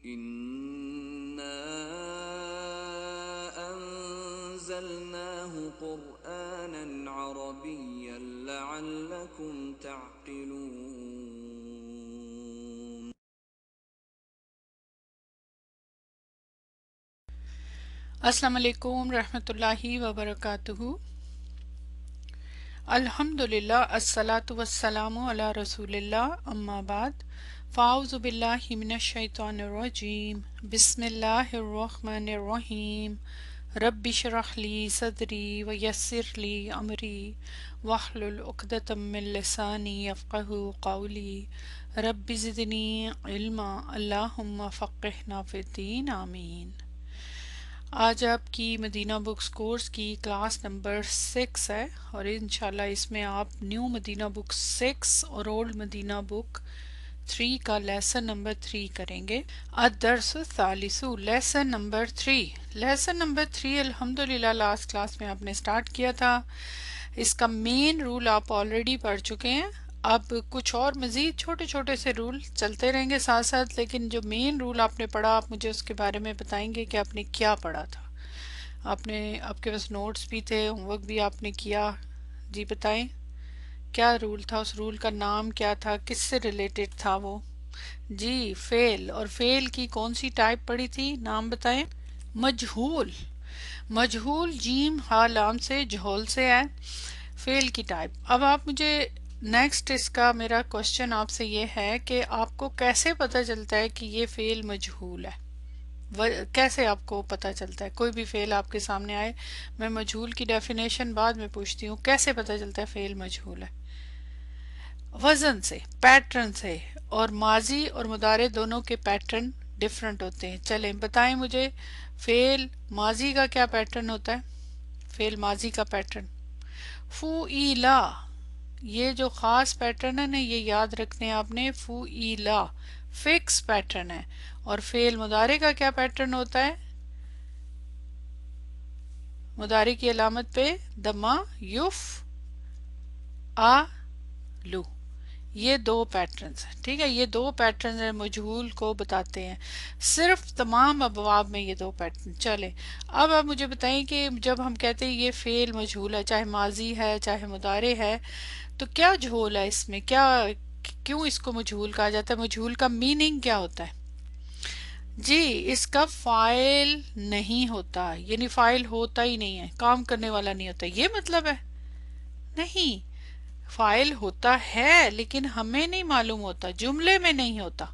إنا أنزلناه قرآنا عربيا لعلكم تعقلون. السلام علیکم رحمۃ اللہ وبرکاتہ. الحمدللہ الصلاۃ والسلام علی رسول اللہ اما بعد فاعوذ باللہ من الشیطان الرجیم بسم اللہ الرحمن الرحیم رب اشرح لی صدری ویسر لی امری واحلل عقدۃ من لسانی یفقہوا قولی رب زدنی علما اللہم فقہنا فی الدین آمین. آج آپ کی مدینہ بکس کورس کی کلاس نمبر 6 ہے اور انشاءاللہ اس میں آپ نیو مدینہ بک 6 اور اولڈ مدینہ بک 3 کا لیسن نمبر 3 کریں گے. الدرس الثالث لیسن نمبر 3. لیسن نمبر 3 الحمدللہ لاسٹ کلاس میں آپ نے سٹارٹ کیا تھا. اس کا مین رول آپ آلریڈی پڑھ چکے ہیں. اب کچھ اور مزید چھوٹے چھوٹے سے رول چلتے رہیں گے ساتھ ساتھ، لیکن جو مین رول آپ نے پڑھا آپ مجھے اس کے بارے میں بتائیں گے کہ آپ نے کیا پڑھا تھا. آپ کے پاس نوٹس بھی تھے، ہوم ورک بھی آپ نے کیا. جی بتائیں کیا رول تھا، اس رول کا نام کیا تھا، کس سے ریلیٹڈ تھا وہ؟ جی فعل، اور فعل کی کون سی ٹائپ پڑھی تھی، نام بتائیں. مجہول. مجہول جیم ہا لام سے جہول سے ہے، فعل کی ٹائپ. اب آپ مجھے نیکسٹ اس کا میرا کوشچن آپ سے یہ ہے کہ آپ کو کیسے پتہ چلتا ہے کہ یہ فعل مجہول ہے؟ کیسے آپ کو پتہ چلتا ہے؟ کوئی بھی فعل آپ کے سامنے آئے، میں مجہول کی ڈیفینیشن بعد میں پوچھتی ہوں، کیسے پتہ چلتا ہے فعل مجہول ہے؟ وزن سے، پیٹرن سے. اور ماضی اور مضارع دونوں کے پیٹرن ڈیفرنٹ ہوتے ہیں. چلیں بتائیں مجھے فعل ماضی کا کیا پیٹرن ہوتا ہے؟ فعل ماضی کا پیٹرن فُعِلَ، یہ جو خاص پیٹرن ہے نا یہ یاد رکھنے آپ نے، فُعِلَ فکس پیٹرن ہے. اور فعل مضارع کا کیا پیٹرن ہوتا ہے؟ مضارع کی علامت پہ دمہ یف آ لو، یہ دو پیٹرنز ہیں. ٹھیک ہے، یہ دو پیٹرنز ہیں مجہول کو بتاتے ہیں، صرف تمام ابواب میں یہ دو پیٹرن. چلیں اب آپ مجھے بتائیں کہ جب ہم کہتے ہیں یہ فعل مجہول ہے، چاہے ماضی ہے چاہے مضارع ہے، تو کیا جھول ہے اس میں، کیوں اس کو مجہول کہا جاتا ہے؟ مجہول کا میننگ کیا ہوتا ہے؟ جی اس کا فاعل نہیں ہوتا، یعنی فاعل ہوتا ہی نہیں ہے، کام کرنے والا نہیں ہوتا، یہ مطلب ہے؟ نہیں، فاعل ہوتا ہے لیکن ہمیں نہیں معلوم ہوتا، جملے میں نہیں ہوتا.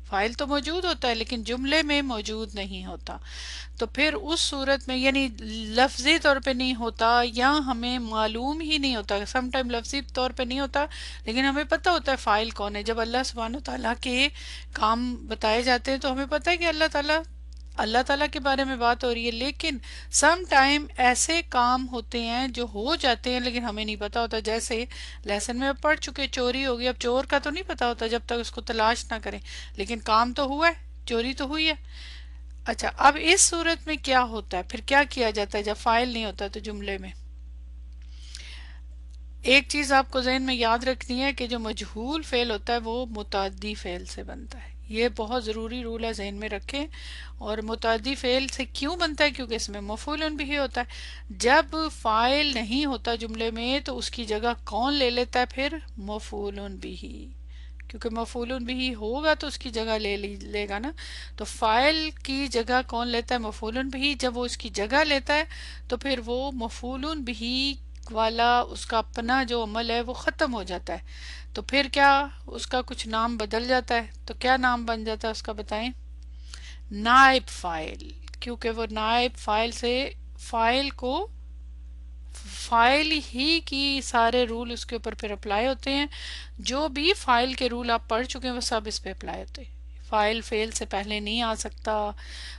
فاعل تو موجود ہوتا ہے لیکن جملے میں موجود نہیں ہوتا. تو پھر اس صورت میں یعنی لفظی طور پہ نہیں ہوتا یا ہمیں معلوم ہی نہیں ہوتا. سم ٹائم لفظی طور پہ نہیں ہوتا لیکن ہمیں پتہ ہوتا ہے فاعل کون ہے. جب اللہ سبحانہ تعالیٰ کے کام بتائے جاتے ہیں تو ہمیں پتہ ہے کہ اللہ تعالیٰ کے بارے میں بات ہو رہی ہے، لیکن سم ٹائم ایسے کام ہوتے ہیں جو ہو جاتے ہیں لیکن ہمیں نہیں پتا ہوتا. جیسے لیسن میں اب پڑھ چکے چوری ہوگی، اب چور کا تو نہیں پتا ہوتا جب تک اس کو تلاش نہ کریں، لیکن کام تو ہوا ہے، چوری تو ہوئی ہے. اچھا اب اس صورت میں کیا ہوتا ہے، پھر کیا کیا جاتا ہے جب فاعل نہیں ہوتا تو جملے میں؟ ایک چیز آپ کو ذہن میں یاد رکھنی ہے کہ جو مجہول فعل ہوتا ہے وہ متعدی فعل سے بنتا ہے. یہ بہت ضروری رول ہے، ذہن میں رکھیں. اور متعدی فعل سے کیوں بنتا ہے؟ کیونکہ اس میں مفعول بھی ہوتا ہے. جب فاعل نہیں ہوتا جملے میں تو اس کی جگہ کون لے لیتا ہے پھر؟ مفعول بھی، کیونکہ مفعول بھی ہوگا تو اس کی جگہ لے گا نا. تو فاعل کی جگہ کون لیتا ہے؟ مفعول بھی. جب وہ اس کی جگہ لیتا ہے تو پھر وہ مفعول بھی والا اس کا اپنا جو عمل ہے وہ ختم ہو جاتا ہے. تو پھر کیا اس کا کچھ نام بدل جاتا ہے. تو کیا نام بن جاتا ہے اس کا بتائیں؟ نائب فاعل. کیونکہ وہ نائب فاعل سے فاعل کو فائل ہی کی سارے رول اس کے اوپر پھر اپلائی ہوتے ہیں. جو بھی فائل کے رول آپ پڑھ چکے ہیں وہ سب اس پہ اپلائی ہوتے ہیں. فائل فعل سے پہلے نہیں آ سکتا،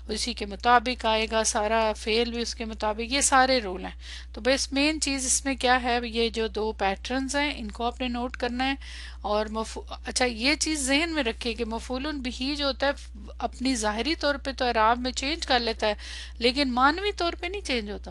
اسی کے مطابق آئے گا، سارا فعل بھی اس کے مطابق، یہ سارے رول ہیں. تو بس مین چیز اس میں کیا ہے، یہ جو دو پیٹرنز ہیں ان کو آپ نے نوٹ کرنا ہے. اور اچھا یہ چیز ذہن میں رکھے کہ مفعول بھی جو ہوتا ہے اپنی ظاہری طور پہ تو اعراب میں چینج کر لیتا ہے لیکن معنوی طور پہ نہیں چینج ہوتا.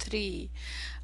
3।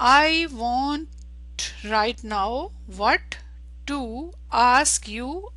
I want right now what to ask you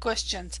questions।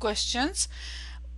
questions,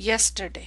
yesterday।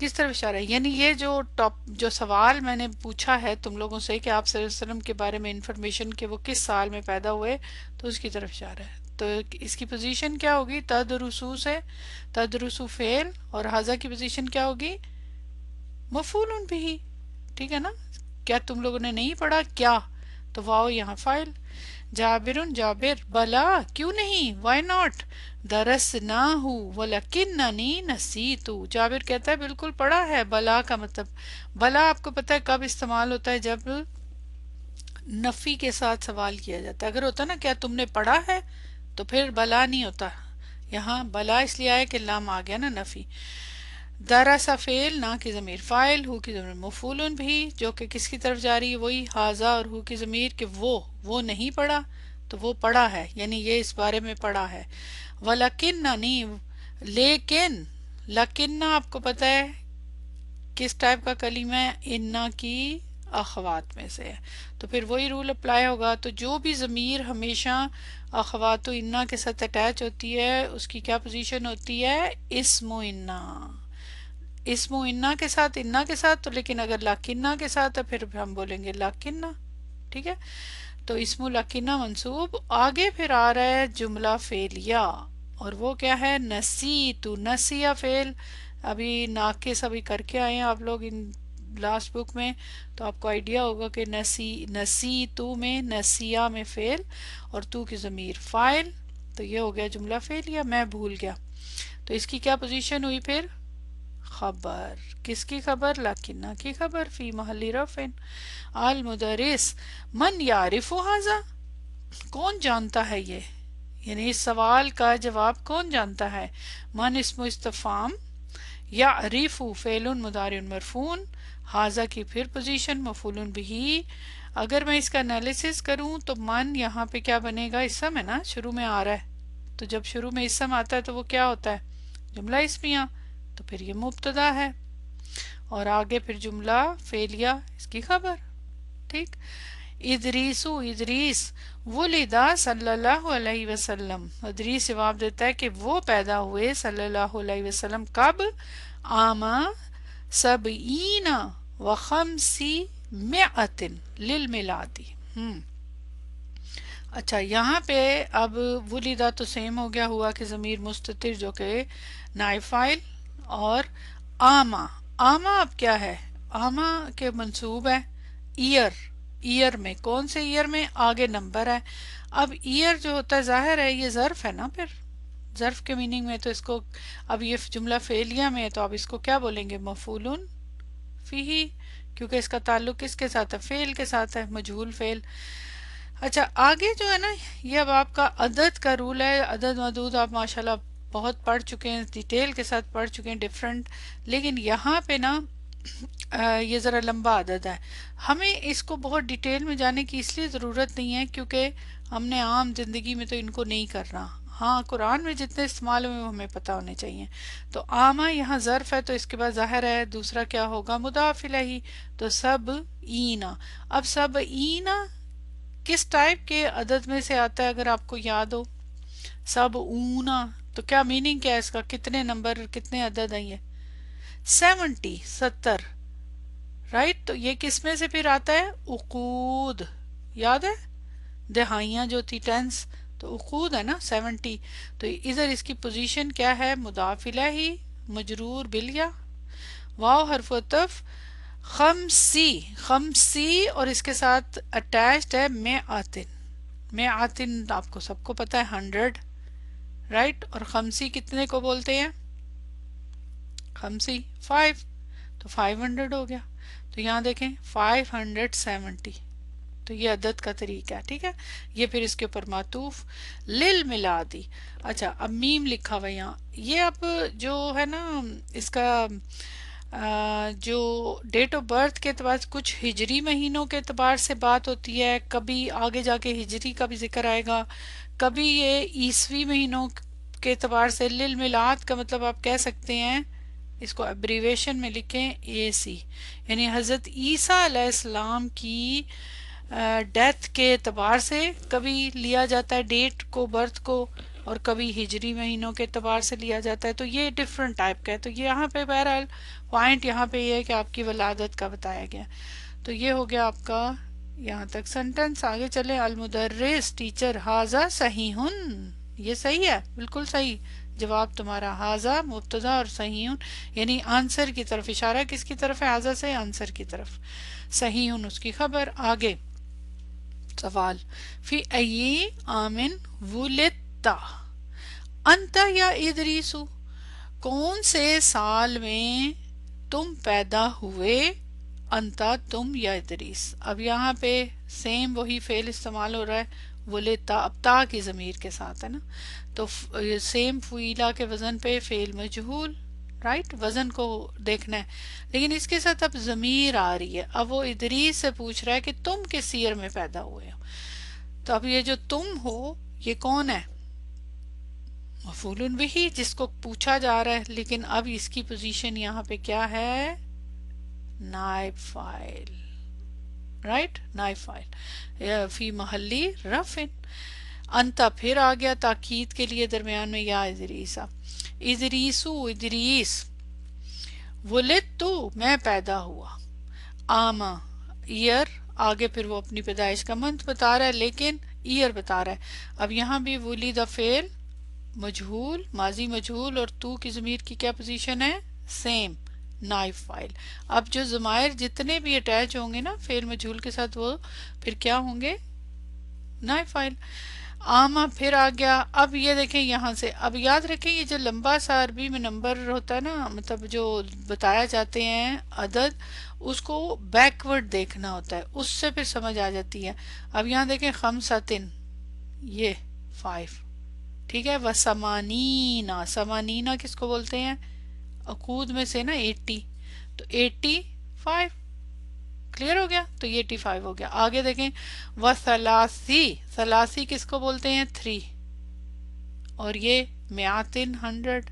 کس طرف اشارہ ہے؟ یعنی یہ جو سوال میں نے پوچھا ہے تم لوگوں سے کہ آپ صلی اللہ علیہ وسلم کے بارے میں انفارمیشن کہ وہ کس سال میں پیدا ہوئے، تو اس کی طرف اشارہ ہے. تو اس کی پوزیشن کیا ہوگی؟ تدرسو سے، تدرسو فعل، اور حاضہ کی پوزیشن کیا ہوگی؟ مفعول بھی. ٹھیک ہے نا؟ کیا تم لوگوں نے نہیں پڑھا کیا؟ تو واو یہاں فائل. جابرن جابر، بلا کیوں نہیں، وائی ناٹ، درسناہ ولکننی نسیت. جابر کہتا ہے بالکل پڑھا ہے. بلا کا مطلب، بلا آپ کو پتہ ہے کب استعمال ہوتا ہے؟ جب نفی کے ساتھ سوال کیا جاتا ہے. اگر ہوتا نا کیا تم نے پڑھا ہے تو پھر بلا نہیں ہوتا. یہاں بلا اس لیے آیا کہ لام آ گیا نا نفی. درسا فعل، نہ کی ضمیر فاعل، ہو کی ضمیر مفعول بھی، جو کہ کس کی طرف جا رہی ہے؟ وہی حاضہ، اور ہو کی ضمیر کہ وہ نہیں پڑھا تو وہ پڑھا ہے، یعنی یہ اس بارے میں پڑھا ہے. وَلَكِنَّنِي، لیکن، لکنہ آپ کو پتہ ہے کس ٹائپ کا کلمہ ہے؟ انا کی اخوات میں سے ہے، تو پھر وہی رول اپلائی ہوگا. تو جو بھی ضمیر ہمیشہ اخوات و انا کے ساتھ اٹیچ ہوتی ہے اس کی کیا پوزیشن ہوتی ہے؟ اسم و انا. اسم و انا کے ساتھ، انا کے ساتھ، تو لیکن اگر لاکنہ کے ساتھ ہے پھر ہم بولیں گے لاکنہ. ٹھیک ہے؟ تو اسم لاکنہ منصوب. آگے پھر آ رہا ہے جملہ فعلیہ، اور وہ کیا ہے؟ نسیت. نسیہ فعل ابھی ناقص ابھی کر کے آئے ہیں آپ لوگ ان لاسٹ بک میں، تو آپ کو آئیڈیا ہوگا کہ نسی تو میں، نسیہ میں فعل، اور تو کی ضمیر فاعل. تو یہ ہو گیا جملہ فعلیہ. میں بھول گیا، تو اس کی کیا پوزیشن ہوئی پھر؟ خبر. کس کی خبر؟ لاکنہ کی خبر. فی محل رفع. المدرس من یعرف ھذا، کون جانتا ہے یہ، یعنی اس سوال کا جواب کون جانتا ہے؟ من اسم استفہام، یعرف فعل مضارع مرفوع، ھذا کی پھر پوزیشن مفعول بھی. اگر میں اس کا انالیسس کروں تو من یہاں پہ کیا بنے گا؟ اسم ہے نا، شروع میں آ رہا ہے، تو جب شروع میں اسم آتا ہے تو وہ کیا ہوتا ہے؟ جملہ اسمیہ. تو پھر یہ مبتدا ہے، اور آگے پھر جملہ فعلیہ اس کی خبر. ٹھیک. ادریسو، ادریس، ولدا صلی اللہ علیہ وسلم. ادریس جواب دیتا ہے کہ وہ پیدا ہوئے صلی اللہ علیہ وسلم کب؟ آما سبعین و خمسی مئت للمیلادی. اچھا یہاں پہ اب ولدہ تو سیم ہو گیا، ہوا کہ ضمیر مستتر جو کہ نائب فاعل، اور آما. آما اب کیا ہے؟ آما کے منصوب ہے ایئر. ایئر میں کون سے ایئر میں؟ آگے نمبر ہے. اب ایئر جو ہوتا ہے ظاہر ہے یہ ظرف ہے نا، پھر ظرف کے میننگ میں، تو اس کو اب یہ جملہ فعلیہ میں ہے تو اب اس کو کیا بولیں گے؟ مفعول فیہ، کیونکہ اس کا تعلق کس کے ساتھ ہے؟ فعل کے ساتھ ہے، مجہول فعل. اچھا آگے جو ہے نا یہ اب آپ کا عدد کا رول ہے. عدد مدود آپ ماشاءاللہ بہت پڑھ چکے ہیں، ڈیٹیل کے ساتھ پڑھ چکے ہیں ڈیفرنٹ، لیکن یہاں پہ نا یہ ذرا لمبا عدد ہے. ہمیں اس کو بہت ڈیٹیل میں جانے کی اس لیے ضرورت نہیں ہے کیونکہ ہم نے عام زندگی میں تو ان کو نہیں کرنا. ہاں قرآن میں جتنے استعمال ہوئے وہ ہمیں پتہ ہونے چاہیے. تو آما یہاں ظرف ہے تو اس کے بعد ظاہر ہے دوسرا کیا ہوگا؟ مضاف الیہ. تو سب اینا. اب سب اینا کس ٹائپ کے عدد میں سے آتا ہے اگر آپ کو یاد ہو؟ سب اونا، تو کیا میننگ کیا ہے اس کا؟ کتنے نمبر، کتنے عدد ہیں یہ؟ 70، 70. رائٹ. تو یہ کس میں سے پھر آتا ہے؟ عقود. یاد ہے دہائیاں جو تھی، ٹینس، تو عقود ہے نا 70. تو ادھر اس کی پوزیشن کیا ہے؟ مضاف الیہ مجرور بالیا. واو حرف عطف. خمسی، خمسی، اور اس کے ساتھ اٹیچڈ ہے میں آتن. میں آتن آپ کو سب کو پتہ ہے 100. رائٹ. اور خمسی کتنے کو بولتے ہیں؟ خمسی 5، تو 500 ہو گیا. تو یہاں دیکھیں 570. تو یہ عدد کا طریقہ ہے. ٹھیک ہے. یہ پھر اس کے اوپر معطوف للمیلادی. اچھا اب میم لکھا ہوا یہاں، یہ اب جو ہے نا اس کا جو ڈیٹ آف برتھ کے اعتبار سے کچھ ہجری مہینوں کے اعتبار سے بات ہوتی ہے، کبھی آگے جا کے ہجری کا بھی ذکر آئے گا، کبھی یہ عیسوی مہینوں کے اعتبار سے. للمیلاد کا مطلب آپ کہہ سکتے ہیں اس کو ابریویشن میں لکھیں اے سی، یعنی حضرت عیسیٰ علیہ السلام کی ڈیتھ کے اعتبار سے کبھی لیا جاتا ہے ڈیٹ کو، برتھ کو، اور کبھی ہجری مہینوں کے اعتبار سے لیا جاتا ہے، تو یہ ڈفرنٹ ٹائپ کا ہے. تو یہاں پہ بہرحال پوائنٹ یہاں پہ یہ ہے کہ آپ کی ولادت کا بتایا گیا. تو یہ ہو گیا آپ کا یہاں تک سنٹنس. آگے چلے. المدرس ٹیچر ھذا صحیح، یہ صحیح ہے، بالکل صحیح جواب تمہارا. ھذا مبتدا اور صحیح یعنی آنسر کی طرف اشارہ. کس کی طرف ہے؟ ھذا سے آنسر کی طرف. صحیح اس کی خبر. آگے سوال. فی ای آمن ولدتا انت یا ادریسو، کون سے سال میں تم پیدا ہوئے؟ انتا تم یا ادریس. اب یہاں پہ سیم وہی فعل استعمال ہو رہا ہے ولدتا، اب تا کی ضمیر کے ساتھ ہے نا، تو سیم فعیلہ کے وزن پہ فعل مجہول، رائٹ، وزن کو دیکھنا ہے. لیکن اس کے ساتھ اب ضمیر آ رہی ہے. اب وہ ادریس سے پوچھ رہا ہے کہ تم کس ایئر میں پیدا ہوئے ہو. تو اب یہ جو تم ہو یہ کون ہے؟ مفعول بہ، جس کو پوچھا جا رہا ہے. لیکن اب اس کی پوزیشن یہاں پہ کیا ہے؟ نائب فاعل، رائٹ، نائب فاعل فی محلی رفع. انتا پھر آ گیا تاکید کے لیے درمیان میں یا ادریسا. ادریسو ادریس. ولد تو میں پیدا ہوا. آما ایئر، آگے پھر وہ اپنی پیدائش کا منتھ بتا رہا ہے لیکن ایئر بتا رہا ہے. اب یہاں بھی ولد فعل مجہول، ماضی مجہول، اور تو کی ضمیر کی کیا پوزیشن ہے؟ سیم، نائب فاعل. اب جو ضمائر جتنے بھی اٹیچ ہوں گے نا فعل مجہول کے ساتھ وہ پھر کیا ہوں گے؟ نائب فاعل. آما پھر آ گیا. اب یہ دیکھیں یہاں سے، اب یاد رکھیں یہ جو لمبا سا عربی میں نمبر ہوتا ہے نا، مطلب جو بتایا جاتے ہیں عدد، اس کو بیکورڈ دیکھنا ہوتا ہے، اس سے پھر سمجھ آ جاتی ہے. اب یہاں دیکھیں خمساتن، یہ 5، ٹھیک ہے. وسمانینا، سمانینا کس کو بولتے ہیں؟ عقود میں سے نا 80، تو 85 کلیئر ہو گیا. تو یہ 85 ہو گیا. آگے دیکھیں وثلاثی، ثلاثی کس کو بولتے ہیں؟ 3، اور یہ میاتن 100،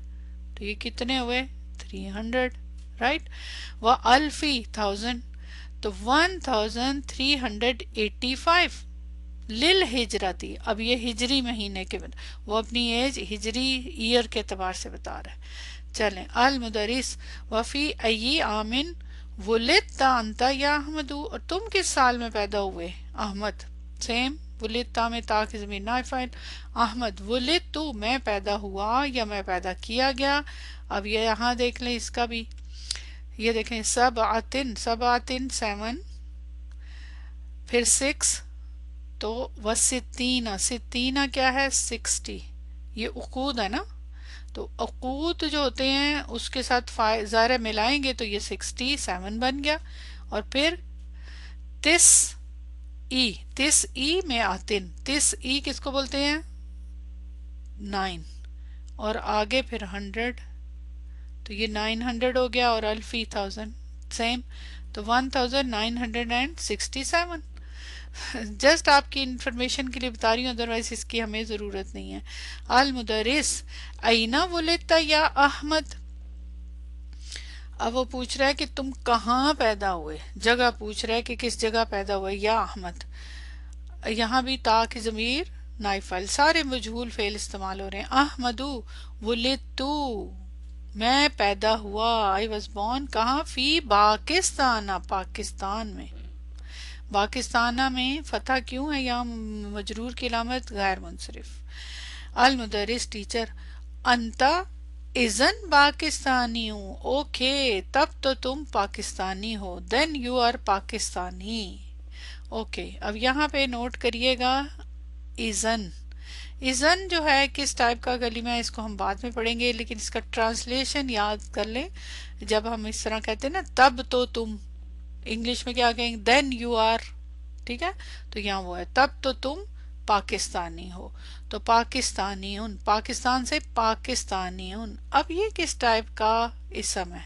تو یہ کتنے ہوئے؟ 300، رائٹ. والفی 1000، تو 1385 للہجرتی. اب یہ ہجری مہینے کے بعد وہ اپنی ایج ہجری ایئر کے اعتبار سے بتا رہا ہے. چلیں. المدرس وفی ای آمن ولدتا انت یا احمد، اور تم کس سال میں پیدا ہوئے؟ احمد. سیم، ولدتا میں تا کی ضمیر نائب فاعل. احمد. ولد تو میں پیدا ہوا یا میں پیدا کیا گیا. اب یہ یہاں دیکھ لیں اس کا بھی، یہ دیکھیں سبعتن، سبعتن 7، پھر 6، تو وستینہ، ستینہ کیا ہے؟ 60. یہ عقود ہے نا، تو عقود جو ہوتے ہیں اس کے ساتھ ظاہر ملائیں گے تو یہ 67 بن گیا. اور پھر تس ای، تس ای میں آتن، تس ای کس کو بولتے ہیں؟ 9، اور آگے پھر 100، تو یہ 900 ہو گیا، اور الفی 1000 سیم، تو 1967. جسٹ آپ کی انفارمیشن کے لیے بتا رہی ہوں، ادروائز اس کی ہمیں ضرورت نہیں ہے. المدرس اینا ولدتا یا احمد. اب وہ پوچھ رہا ہے کہ تم کہاں پیدا ہوئے، جگہ پوچھ رہا ہے کہ کس جگہ پیدا ہوئے یا احمد. یہاں بھی تا کی ضمیر نائب فاعل، سارے مجہول فعل استعمال ہو رہے ہیں. احمدو ولدتو، میں پیدا ہوا، آئی واز بورن، کہاں؟ فی پاکستان، پاکستان میں. پاکستانہ میں فتح کیوں ہے؟ یہاں مجرور کی علامت غیر منصرف. المدرس ٹیچر انتا اذن پاکستانی ہوں، اوکے تب تو تم پاکستانی ہو، then you are Pakistani. Okay. اب یہاں پہ نوٹ کریے گا اذن. اذن جو ہے کس ٹائپ کا کلمہ ہے اس کو ہم بعد میں پڑھیں گے، لیکن اس کا ٹرانسلیشن یاد کر لیں. جب ہم اس طرح کہتے ہیں نا تب تو تم، انگلش میں کیا کہیں گے؟ دین یو آر، ٹھیک ہے. تو یہاں وہ ہے تب تو تم پاکستانی ہو. تو پاکستانی ان، پاکستان سے پاکستانی ان. اب یہ کس ٹائپ کا اسم ہے،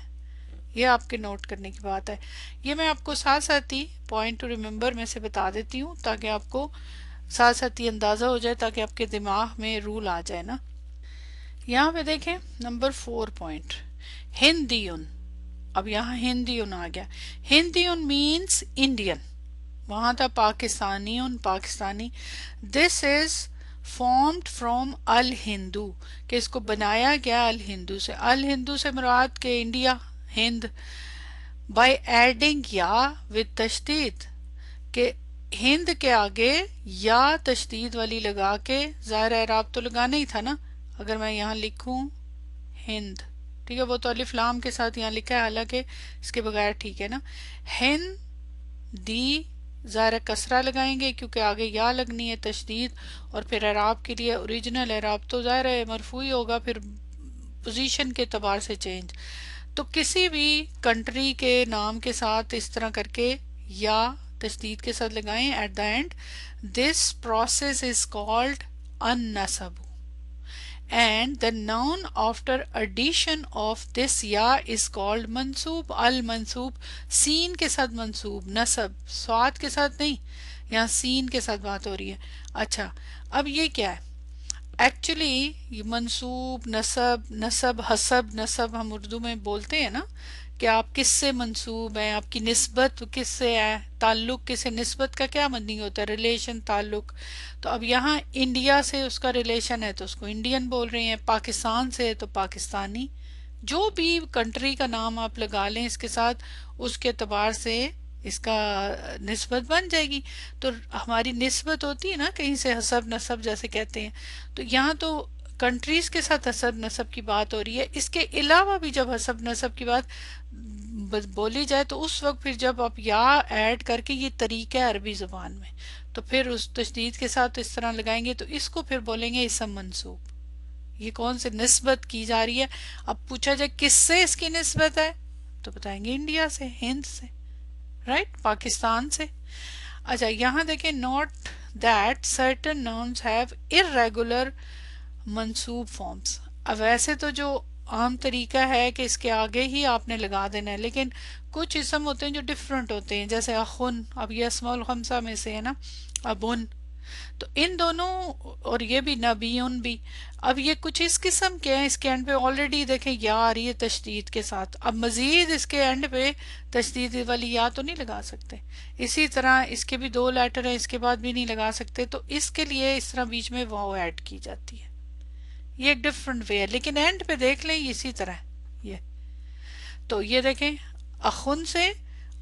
یہ آپ کے نوٹ کرنے کی بات ہے. یہ میں آپ کو ساتھ ساتھ ہی پوائنٹ ٹو ریممبر میں سے بتا دیتی ہوں تاکہ آپ کو ساتھ ساتھ ہی اندازہ ہو جائے، تاکہ آپ کے دماغ میں رول آ جائے نا. یہاں پہ دیکھیں نمبر 4 پوائنٹ، ہندیون. اب یہاں ہندیون آ گیا. ہندیون مینس انڈین، وہاں تھا پاکستانیون، پاکستانی. دس از فارمڈ فرام الہندو، کہ اس کو بنایا گیا الہندو سے. الہندو سے مراد کہ انڈیا، ہند. بائی ایڈنگ یا with تشدید، کہ ہند کے آگے یا تشدید والی لگا کے، ظاہر اعراب تو لگانا ہی تھا نا. اگر میں یہاں لکھوں ہند، ٹھیک ہے، وہ تو الف لام کے ساتھ یہاں لکھا ہے، حالانکہ اس کے بغیر ٹھیک ہے نا. ہند دی، ظاہر کسرہ لگائیں گے کیونکہ آگے یا لگنی ہے تشدید. اور پھر اعراب کے لیے اوریجنل اعراب تو ظاہر ہے مرفوع ہی ہوگا، پھر پوزیشن کے اعتبار سے چینج. تو کسی بھی کنٹری کے نام کے ساتھ اس طرح کر کے یا تشدید کے ساتھ لگائیں at the end. This process is called النصب. And the noun after addition of this ya is called منصوب. المنصوب، سین کے ساتھ منصوب، نصب سواد کے ساتھ نہیں، یہاں سین کے ساتھ بات ہو رہی ہے. اچھا اب یہ کیا ہے؟ ایکچولی یہ منصوب، نصب حسب، نصب ہم اردو میں بولتے ہیں نا کہ آپ کس سے منصوب ہیں، آپ کی نسبت کس سے ہے، تعلق کس سے، نسبت کا کیا معنی ہوتا ہے؟ ریلیشن، تعلق. تو اب یہاں انڈیا سے اس کا ریلیشن ہے تو اس کو انڈین بول رہے ہیں، پاکستان سے ہے تو پاکستانی. جو بھی کنٹری کا نام آپ لگا لیں اس کے ساتھ، اس کے اعتبار سے اس کا نسبت بن جائے گی. تو ہماری نسبت ہوتی ہے نا کہیں سے، حسب نسب جیسے کہتے ہیں. تو یہاں تو کنٹریز کے ساتھ حسب نسب کی بات ہو رہی ہے. اس کے علاوہ بھی جب حسب نسب کی بات بولی جائے تو اس وقت پھر جب آپ یا ایڈ کر کے، یہ طریقہ ہے عربی زبان میں، تو پھر اس تشدید کے ساتھ اس طرح لگائیں گے تو اس کو پھر بولیں گے اسم منصوب. یہ کون سے نسبت کی جا رہی ہے؟ اب پوچھا جائے کس سے اس کی نسبت ہے تو بتائیں گے انڈیا سے، ہند سے، رائٹ، پاکستان سے. اچھا یہاں دیکھیں، note that certain nouns have irregular منصوب فارمز. اب ویسے تو جو عام طریقہ ہے کہ اس کے آگے ہی آپ نے لگا دینا ہے، لیکن کچھ اسم ہوتے ہیں جو ڈفرنٹ ہوتے ہیں، جیسے اخن، اب یہ اسماء الخمسہ میں سے ہے نا، ابن. تو ان دونوں، اور یہ بھی نبیون بھی، اب یہ کچھ اس قسم کے ہیں. اس کے اینڈ پہ آلریڈی دیکھیں یا آ رہی ہے تشدید کے ساتھ، اب مزید اس کے اینڈ پہ تشدید والی یا تو نہیں لگا سکتے. اسی طرح اس کے بھی دو لیٹر ہیں، اس کے بعد بھی نہیں لگا سکتے، تو اس کے لیے اس طرح بیچ میں واو ایڈ کی جاتی ہے. یہ ایک ڈفرنٹ وے ہے، لیکن اینڈ پہ دیکھ لیں اسی طرح یہ. تو یہ دیکھیں اخن سے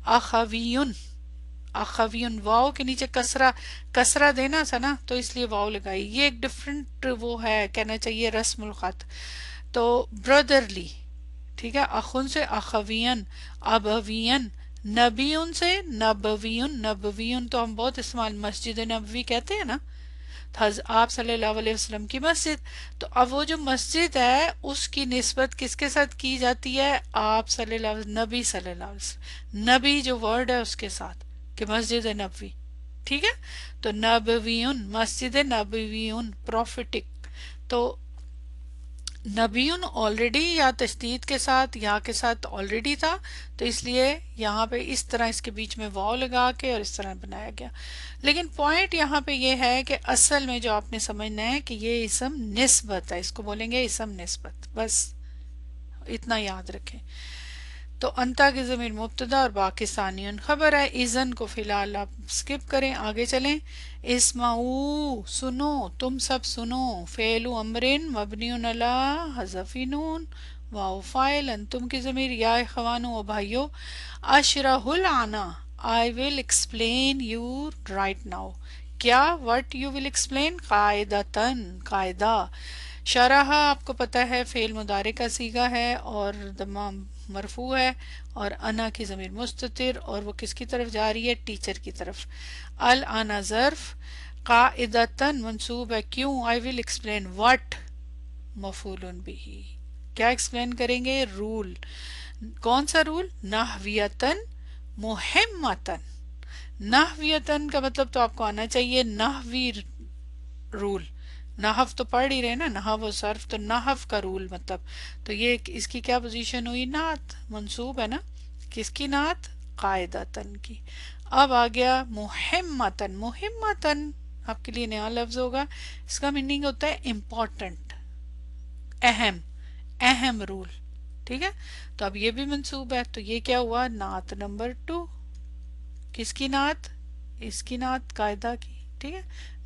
اخویون، اخویون، واو کے نیچے کسرہ دینا تھا نا تو اس لیے واو لگائی. یہ ایک ڈفرنٹ وہ ہے، کہنا چاہیے رسم الخط. تو بردرلی، ٹھیک ہے، اخن سے اخوین، ابوین. نبیون سے نبویون. نبویون تو ہم بہت استعمال، مسجد نبوی کہتے ہیں نا، آپ صلی اللہ علیہ وسلم کی مسجد. تو اب وہ جو مسجد ہے اس کی نسبت کس کے ساتھ کی جاتی ہے؟ آپ صلی اللہ علیہ وسلم، نبی صلی اللہ علیہ وسلم، نبی جو ورڈ ہے اس کے ساتھ، کہ مسجد نبوی. ٹھیک ہے، تو نبویون، مسجد نبویون، پروفیٹک. تو نبیون آلریڈی یا تشدید کے ساتھ، یا کے ساتھ آلریڈی تھا، تو اس لیے یہاں پہ اس طرح اس کے بیچ میں واو لگا کے اور اس طرح بنایا گیا. لیکن پوائنٹ یہاں پہ یہ ہے کہ اصل میں جو آپ نے سمجھنا ہے کہ یہ اسم نسبت ہے، اس کو بولیں گے اسم نسبت، بس اتنا یاد رکھیں. تو انتا کی ضمیر مبتدا اور باقی ثانیون خبر ہے. اذن کو فی الحال آپ سکپ کریں، آگے چلیں. اسمعو، سنو، تم سب سنو. فعل امرن مبنی علی حذف نون، واو فاعل، انتم کی ضمیر یا اخوانو و بھائیو. اشرح العنا، I will explain you right now. کیا؟ what you will explain؟ قاعدتاً، قاعدہ. شرح آپ کو پتہ ہے فعل مضارع کا صیغہ ہے اور ضمام مرفوع ہے، اور انا کی ضمیر مستتر، اور وہ کس کی طرف جا رہی ہے؟ ٹیچر کی طرف. الانا ظرف، قاعدتاً منصوب ہے. کیوں؟ I will explain what، مفعول بھی. کیا ایکسپلین کریں گے؟ رول. کون سا رول؟ نحویتاً مہمتاً. نحویتاً کا مطلب تو آپ کو آنا چاہیے، نحوی رول. نحو تو پڑھ ہی رہے نا، نحو و صرف، تو نحو کا رول مطلب. تو یہ اس کی کیا پوزیشن ہوئی؟ نعت، منصوب ہے نا. کس کی نعت؟ قاعدتاً کی. اب آ گیا مہمتاً. مہمتاً آپ کے لیے نیا لفظ ہوگا، اس کا میننگ ہوتا ہے امپورٹنٹ، اہم، اہم رول. ٹھیک ہے، تو اب یہ بھی منصوب ہے. تو یہ کیا ہوا؟ نعت نمبر 2. کس کی نعت؟ اس کی نعت، قاعدہ کی. ٹھیک ہے،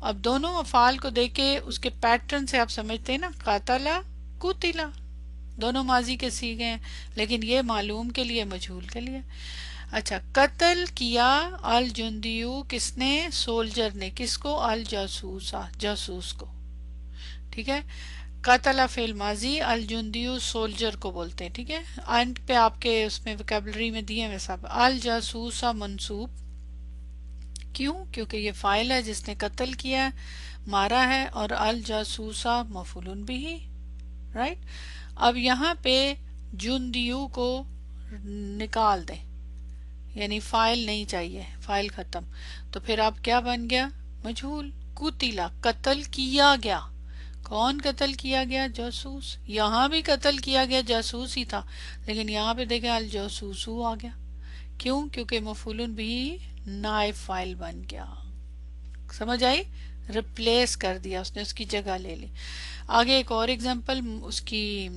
اب دونوں افعال کو دیکھ کے اس کے پیٹرن سے آپ سمجھتے ہیں نا، قاتلا قتلا، دونوں ماضی کے صیغے ہیں، لیکن یہ معلوم کے لیے مجہول کے لیے۔ اچھا، قتل کیا الجندیو، کس نے؟ سولجر نے، کس کو؟ الجاسوسا، جاسوس کو، ٹھیک ہے۔ قتل فعل ماضی، الجندیو سولجر کو بولتے ہیں، ٹھیک ہے۔ اینڈ پہ آپ کے اس میں ویکیبلری میں دیے ہوئے سب۔ الجاسوسا منصوب، کیوں؟ کیونکہ یہ فاعل ہے جس نے قتل کیا ہے، مارا ہے، اور الجاسوسا مفعول بھی، رائٹ۔ اب یہاں پہ جندیو کو نکال دیں، یعنی فائل نہیں چاہیے، فائل ختم، تو پھر اب کیا بن گیا؟ مجہول۔ قتلا، قتل کیا گیا، کون قتل کیا گیا؟ جاسوس۔ یہاں بھی قتل کیا گیا جاسوس ہی تھا، لیکن یہاں پہ دیکھیں الجاسوسو آ گیا، کیوں؟ کیونکہ مفعول بھی نائب فائل بن گیا، سمجھ آئی؟ ریپلیس کر دیا اس نے، اس کی جگہ لے لی۔ آگے ایک اور اگزامپل اس کی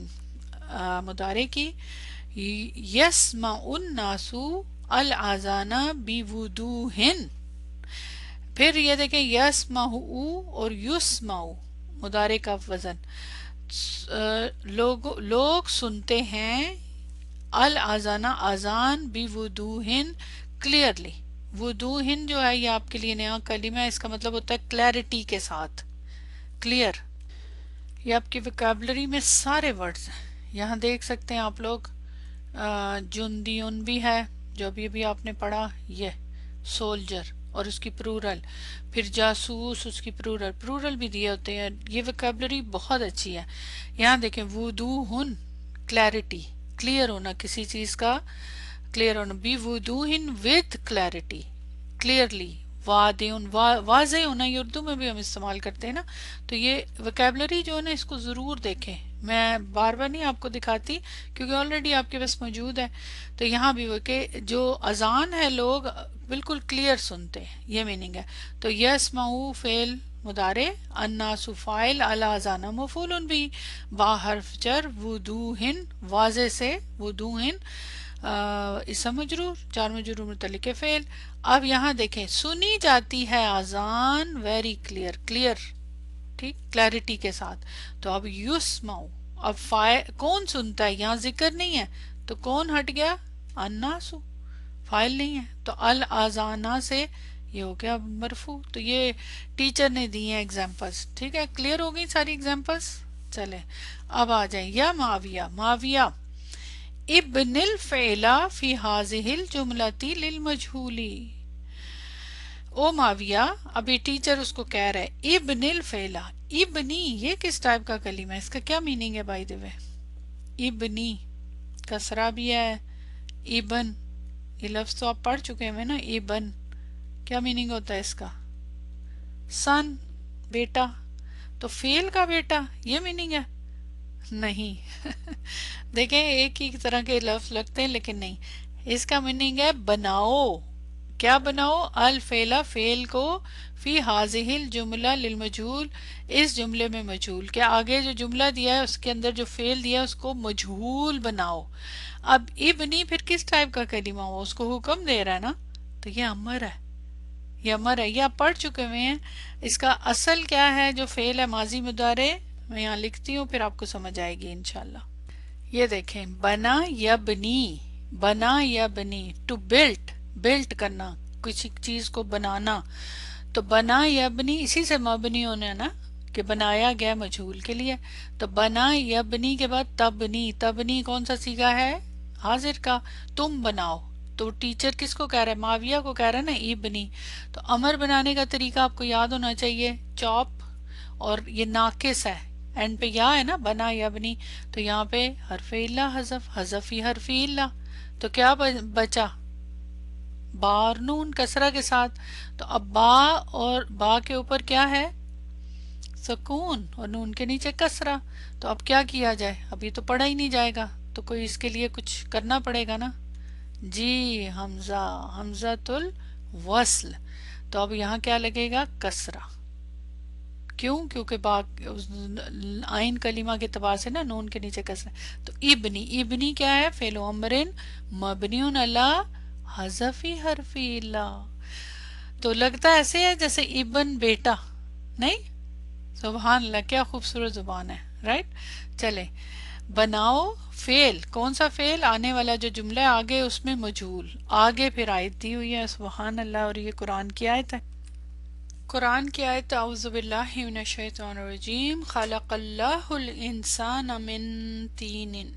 مضارع کی، یسمع الناس الاذان بوضوح، پھر یہ دیکھیں یسمع اور یسمع، مضارع کا وزن، لوگ سنتے ہیں، الاذان اذان، بوضوح کلیئرلی، وضوح جو ہے یہ آپ کے لیے نیا کلمہ ہے، اس کا مطلب ہوتا ہے کلیئرٹی کے ساتھ، کلیئر۔ یہ آپ کی ویکیبلری میں سارے ورڈز ہیں، یہاں دیکھ سکتے ہیں آپ لوگ، جندیون بھی ہے جو ابھی آپ نے پڑھا، یہ سولجر اور اس کی پلورل، پھر جاسوس اس کی پلورل بھی دیے ہوتے ہیں، یہ ویکیبلری بہت اچھی ہے۔ یہاں دیکھیں وضوحن، کلیئرٹی، کلیئر ہونا کسی چیز کا، کلیئر ہونا، بی وضوح وتھ کلیئرٹی، کلیئرلی، واضح ہونا، یہ اردو میں بھی ہم استعمال کرتے ہیں نا، تو یہ ویکیبلری جو ہے نا اس کو ضرور دیکھیں، میں بار بار نہیں آپ کو دکھاتی کیونکہ آلریڈی آپ کے پاس موجود ہے۔ تو یہاں بھی وہ کہ جو اذان ہے لوگ بالکل کلیئر سنتے ہیں، یہ میننگ ہے۔ تو یسمعو فعل مضارع، الناس فاعل، الاذان مفعول بھی، با حرف جر، وضوح واضح سے، وضوح اسم مجرور، جار مجرور متعلق فعل۔ اب یہاں دیکھیں سنی جاتی ہے اذان ویری کلیئر، کلیئر، ٹھیک، کلیئرٹی کے ساتھ، تو اب یسمعو، اب کون سنتا ہے؟ یہاں ذکر نہیں ہے تو کون ہٹ گیا؟ الناس، فاعل نہیں ہے، تو الاذان سے یہ ہو گیا مرفوع۔ تو یہ ٹیچر نے دی ہیں ایگزامپلس، ٹھیک ہے، کلیئر ہو گئی ساری ایگزامپلس۔ چلیں اب آ جائیں، یا معاویہ، معاویہ ابن الفعل فی هذه الجملة للمجهول، او معاویہ، ابھی ٹیچر اس کو کہہ رہے ابن الفعل، ابنی یہ کس ٹائپ کا کلمہ ہے؟ اس کا کیا میننگ ہے بائی دی وے؟ ابنی کسرہ بھی ہے، ابن، یہ لفظ تو آپ پڑھ چکے ہیں نا، ابن کیا میننگ ہوتا ہے اس کا؟ سن، بیٹا، تو فعل کا بیٹا یہ میننگ ہے؟ نہیں دیکھیں ایک ہی طرح کے لفظ لگتے ہیں لیکن نہیں، اس کا میننگ ہے بناؤ، کیا بناؤ؟ الفعل، فعل کو، فی هذه الجملہ للمجہول، اس جملے میں مجہول کے آگے جو جملہ دیا ہے اس کے اندر جو فعل دیا ہے اس کو مجہول بناؤ۔ اب ابنی پھر کس ٹائپ کا کلمہ ہوا؟ اس کو حکم دے رہا ہے نا، تو یہ امر ہے، یہ امر ہے، یہ آپ پڑھ چکے ہوئے ہیں۔ اس کا اصل کیا ہے جو فعل ہے ماضی مضارع، میں یہاں لکھتی ہوں پھر آپ کو سمجھ آئے گی انشاءاللہ۔ یہ دیکھیں بنا یبنی، بنا یبنی، ٹو بلٹ، بلٹ کرنا، کسی چیز کو بنانا، تو بنا یبنی اسی سے مبنی ہونا ہے نا، کہ بنایا گیا مجہول کے لیے، تو بنا یبنی کے بعد تبنی، تبنی کون سا صیغہ ہے؟ حاضر کا، تم بناؤ، تو ٹیچر کس کو کہہ رہا ہے؟ معاویہ کو کہہ رہا ہے نا ابنی، تو امر بنانے کا طریقہ آپ کو یاد ہونا چاہیے، چاپ، اور یہ ناقص ہے، اینڈ پہ یا ہے نا، بنا یبنی، تو یہاں پہ حرف علا حذف، حذفی حرف علا، تو کیا بچا؟ با اور نون کسرہ کے ساتھ، تو اب با اور با کے اوپر کیا ہے؟ سکون، اور نون کے نیچے کسرہ، تو اب کیا کیا جائے؟ ابھی تو پڑھا ہی نہیں جائے گا، تو کوئی اس کے لیے کچھ کرنا پڑے گا نا، جی حمزہ، حمزۃ الوصل، تو اب یہاں کیا لگے گا؟ کسرہ، کیوں؟ کیونکہ آئین کلمہ کے اعتبار سے نا نون کے نیچے کسرہ، تو ابنی، ابنی کیا ہے؟ فعل امر مبنی علی حذف حرف علا، تو لگتا ایسے ہے جیسے ابن بیٹا، نہیں؟ سبحان اللہ، کیا خوبصورت زبان ہے، رائٹ. چلے، بناؤ فعل. کون سا فعل؟ آنے والا جو جملہ ہے آگے اس میں مجہول، آگے پھر آیت دی ہوئی ہے. سبحان اللہ. اور یہ قرآن کی آیت ہے. قرآن کی آیت: اعوذ باللہ من الشیطان الرجیم. خلق اللہ الانسان من تین.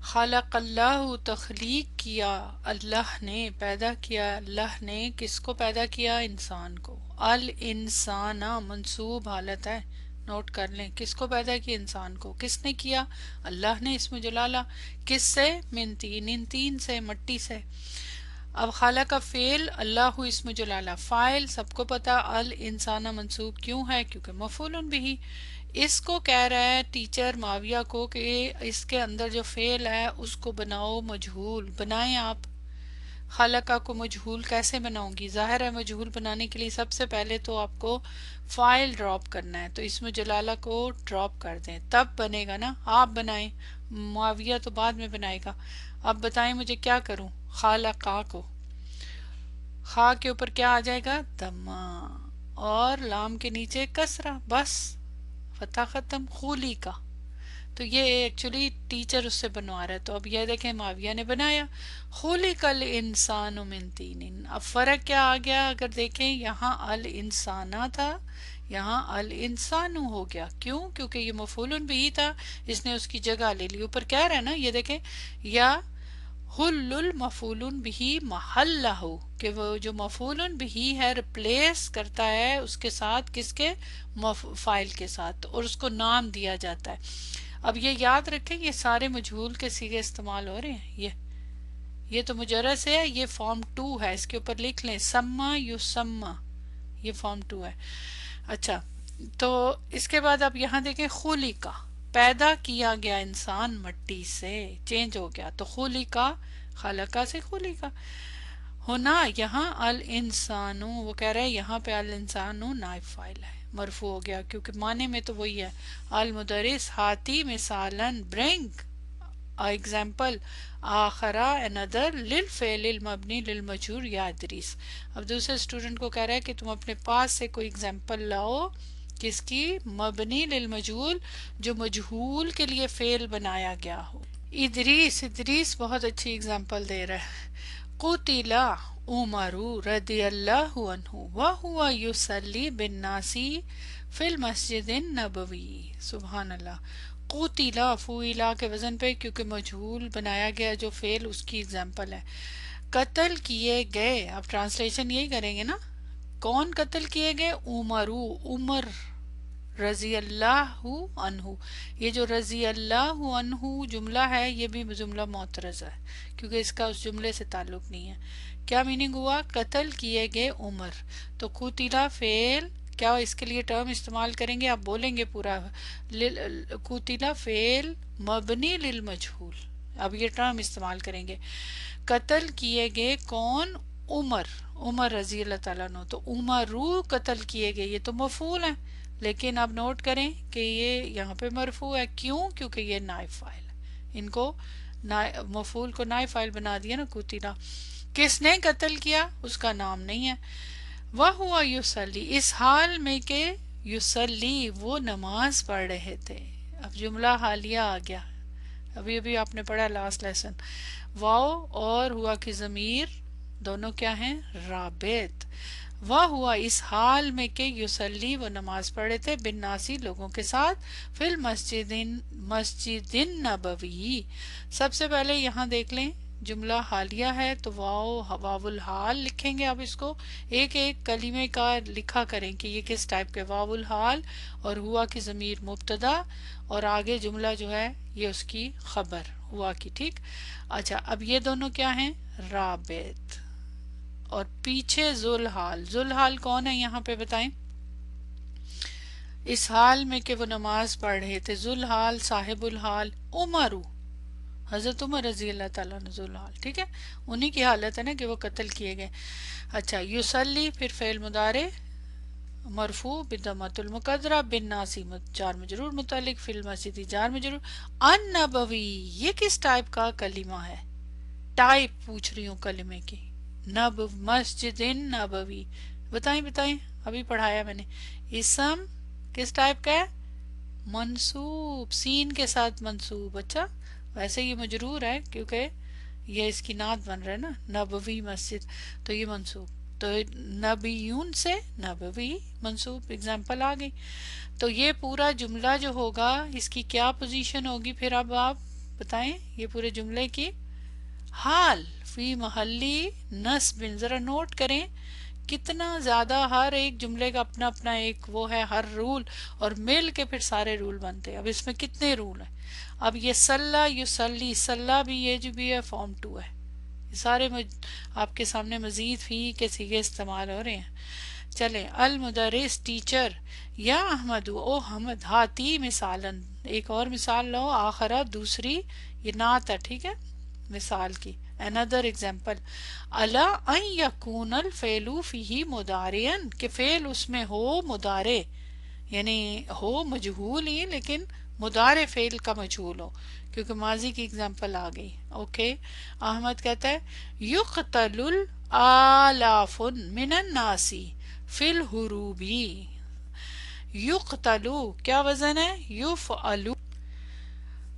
خلق اللہ، تخلیق کیا اللہ نے، پیدا کیا اللہ نے. کس کو پیدا کیا؟ انسان کو. الانسان منصوب حالت ہے، نوٹ کر لیں. کس کو پیدا کیا؟ انسان کو. کس نے کیا؟ اللہ نے. اسم جلالہ. کس سے؟ من تین، ان تین سے، مٹی سے. اب خالق کا فعل، اللہ اسم جلالہ. فاعل سب کو پتا الانسان منصوب کیوں ہے؟ کیونکہ مفعول بھی. اس کو کہہ رہا ہے ٹیچر معاویہ کو کہ اس کے اندر جو فعل ہے اس کو بناؤ مجہول. بنائیں آپ. خالقہ کو مجہول کیسے بناؤں گی؟ ظاہر ہے مجہول بنانے کے لیے سب سے پہلے تو آپ کو فائل ڈراپ کرنا ہے، تو اسم جلالہ کو ڈراپ کر دیں تب بنے گا نا. آپ بنائیں، معاویہ تو بعد میں بنائے گا. اب بتائیں مجھے کیا کروں؟ خالقہ کو، خا کے اوپر کیا آ جائے گا؟ دمہ، اور لام کے نیچے کسرہ، بس فتح ختم. خولی کا. تو یہ ایکچولی ٹیچر اس سے بنوا رہا ہے. تو اب یہ دیکھیں معاویہ نے بنایا خلق الانسان من تین. اب فرق کیا آ گیا؟ اگر دیکھیں یہاں الانسانہ تھا، یہاں الانسان ہو گیا. کیوں؟ کیونکہ یہ مفعول بھی تھا، اس نے اس کی جگہ لے لی. اوپر کہہ رہا ہے نا، یہ دیکھیں، یا حل المفعول بھی محلہ، کہ وہ جو مفعول بھی ہے ریپلیس کرتا ہے اس کے ساتھ، کس کے؟ فاعل کے ساتھ، اور اس کو نام دیا جاتا ہے. اب یہ یاد رکھیں یہ سارے مجہول کے صیغے استعمال ہو رہے ہیں. یہ تو مجرد سے ہے، یہ فارم 2 ہے، اس کے اوپر لکھ لیں سما یسما، یہ فارم 2 ہے. اچھا، تو اس کے بعد اب یہاں دیکھیں خلقہ، پیدا کیا گیا انسان مٹی سے، چینج ہو گیا. تو خلقہ، خلقہ سے خلقہ. ہونا یہاں الانسانو، وہ کہہ رہے ہیں یہاں پہ الانسانو نائب فاعل ہے، مرفوع ہو گیا، کیونکہ معنی میں تو وہی ہے. المدرس ہاتی مثالاً، برنگ ایگزامپل، آخرا another للفعل المبنی للمجہور یا ادریس. اب دوسرے اسٹوڈنٹ کو کہہ رہا ہے کہ تم اپنے پاس سے کوئی ایگزامپل لاؤ، کس کی؟ مبنی للمجہول، جو مجہول کے لیے فعل بنایا گیا ہو. ادریس، ادریس بہت اچھی ایگزامپل دے رہا ہے. قتل عمر رضی اللہ عنہ وہو یصلی بالناس فی المسجد النبوی. سبحان اللہ. قتلا، فعلا کے وزن پہ، کیونکہ مجہول بنایا گیا جو فعل اس کی ایگزامپل ہے. قتل کیے گئے، اب ٹرانسلیشن یہی کریں گے نا. کون قتل کیے گئے؟ عمرو، عمر رضی اللہ عنہ. یہ جو رضی اللہ عنہ جملہ ہے یہ بھی جملہ معترض ہے، کیونکہ اس کا اس جملے سے تعلق نہیں ہے. کیا میننگ ہوا؟ قتل کیے گئے عمر. تو قتلا فعل، کیا اس کے لیے ٹرم استعمال کریں گے؟ آپ بولیں گے پورا، قتلا فعل مبنی للمجہول. اب یہ ٹرم استعمال کریں گے. قتل کیے گئے کون؟ عمر، عمر رضی اللہ تعالیٰ عنہ. تو عمرو قتل کیے گئے، یہ تو مفعول ہے، لیکن اب نوٹ کریں کہ یہ یہاں پہ مرفوع ہے. کیوں؟ کیونکہ یہ نائب فاعل ہے. ان کو مفعول کو نائب فاعل بنا دیا نا. قتلا، کس نے قتل کیا؟ اس کا نام نہیں ہے. وَهُوَ يُصَلِّي، اس حال میں کہ یصلی، وہ نماز پڑھ رہے تھے. اب جملہ حالیہ آ گیا، ابھی ابھی آپ نے پڑھا لاسٹ لیسن. واو اور ہوا کی ضمیر دونوں کیا ہیں؟ رابط. وَهُوَ، اس حال میں کہ یصلی، وہ نماز پڑھ رہے تھے، بالناسی، لوگوں کے ساتھ، فی المسجد، مسجد النبوی. سب سے پہلے یہاں دیکھ لیں جملہ حالیہ ہے تو واو الحال لکھیں گے. اب اس کو ایک ایک کلمے کا لکھا کریں کہ یہ کس ٹائپ کے. واو الحال اور ہوا کی ضمیر مبتدا، اور آگے جملہ جو ہے یہ اس کی خبر ہوا کی. ٹھیک. اچھا، اب یہ دونوں کیا ہیں؟ رابط. اور پیچھے ذوالحال، ذوالحال کون ہے یہاں پہ بتائیں؟ اس حال میں کہ وہ نماز پڑھ رہے تھے. ذوالحال صاحب الحال عمرو، حضرت عمر رضی اللہ تعالیٰ عنہ ذوالحال. ٹھیک ہے، انہی کی حالت ہے نا کہ وہ قتل کیے گئے. اچھا، یصلی پھر فعل مضارع مرفوع بالضمۃ المقدرہ، بالناسی جار مجرور متعلق، فی المسجد جار مجرور. النبوی، یہ کس ٹائپ کا کلمہ ہے؟ ٹائپ پوچھ رہی ہوں کلمے کی. مسجد نبوی، بتائیں ابھی پڑھایا میں نے. اسم کس ٹائپ کا ہے؟ منصوب، سین کے ساتھ منصوب. اچھا ویسے یہ مجرور ہے کیونکہ یہ اس کی نعت بن رہا ہے نا، نبوی مسجد، تو یہ منصوب. تو نبیون سے نبوی منصوب، اگزامپل آ گئی. تو یہ پورا جملہ جو ہوگا اس کی کیا پوزیشن ہوگی پھر؟ اب آپ بتائیں یہ پورے جملے کی حال فی محلی نصب. ذرا نوٹ کریں کتنا زیادہ ہر ایک جملے کا اپنا اپنا ایک وہ ہے، ہر رول، اور مل کے پھر سارے رول بنتے ہیں. اب اس میں کتنے رول ہیں؟ اب یہ صلی یصلی، صلی بھی یہ جو بھی ہے فارم 2 ہے. یہ سارے آپ کے سامنے مزید فی کے صیغے استعمال ہو رہے ہیں. چلیں، المدرس ٹیچر، یا احمد او حمد، ہاتی مثالن، ایک اور مثال لو، آخرہ دوسری، یہ نعت ہے ٹھیک ہے مثال کی. another example، الا ان یکون الفعل فیہ مضارعا، کہ فعل اس میں ہو مضارع، یعنی ہو مجہول ہی لیکن مضارع فعل کا مجہول ہو، کیونکہ ماضی کی اگزامپل آ گئی. اوکے، احمد کہتا ہے یقتل آلاف من الناس فی الحروبی. یقتلو کیا وزن ہے؟ یفعلو.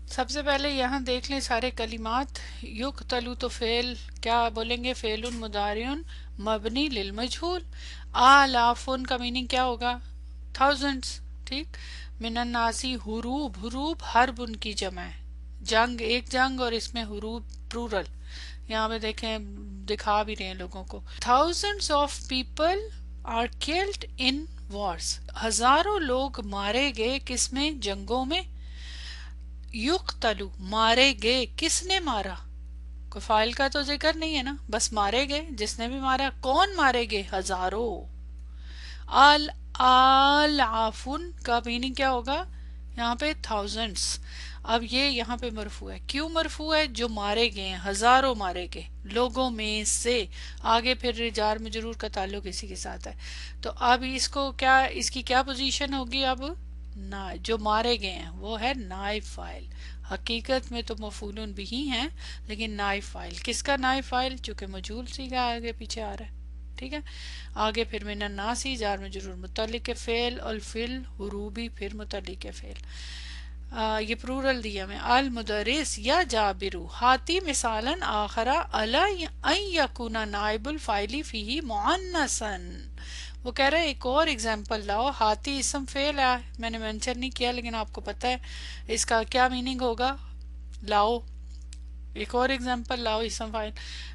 سب سے پہلے یہاں دیکھ لیں سارے کلمات. یقتلو تو فعل کیا بولیں گے؟ فعل مضارع مبنی للمجہول. آلافن کا میننگ کیا ہوگا؟ تھاؤزنڈس، ٹھیک. من الناسی حروب، حروب حرب ان کی جمع ہے، جنگ ایک جنگ، اور اس میں حروب پلورل. یہاں پہ دیکھیں دکھا بھی رہے ہیں لوگوں کو. thousands of people are killed in wars، ہزاروں لوگ مارے گئے کس میں؟ جنگوں میں. یقتلو مارے گئے، کس نے مارا؟ کوئی فاعل کا تو ذکر نہیں ہے نا، بس مارے گئے، جس نے بھی مارا. کون مارے گئے؟ ہزاروں. آلافن کا میننگ کیا ہوگا یہاں پہ؟ تھاؤزنڈس. اب یہ یہاں پہ مرفوع ہے. کیوں مرفوع ہے؟ جو مارے گئے ہیں، ہزاروں مارے گئے لوگوں میں سے. آگے پھر جار مجرور کا تعلق اسی کے ساتھ ہے. تو اب اس کو کیا، اس کی کیا پوزیشن ہوگی؟ اب جو مارے گئے ہیں وہ ہے نائب فاعل. حقیقت میں تو مفعول بھی ہیں لیکن نائب فاعل. کس کا نائب فاعل؟ چونکہ مجہول صیغہ آگے پیچھے آ رہا ہے ٹھیک ہے. آگے پھر من الناس جار مجرور متعلق فعل، الفل حروبی پھر متعلق فعل. یہ پلورل دیا میں. المدرس یا جابرو ہاتی مثالا آخرا الا ان یکون نائب الفاعل فیہ مؤنثا. وہ کہہ رہے ایک اور اگزامپل لاؤ. ہاتی اسم فعل ہے، میں نے مینشن نہیں کیا لیکن آپ کو پتہ ہے اس کا کیا میننگ ہوگا. لاؤ ایک اور اگزامپل لاؤ، اسم فاعل.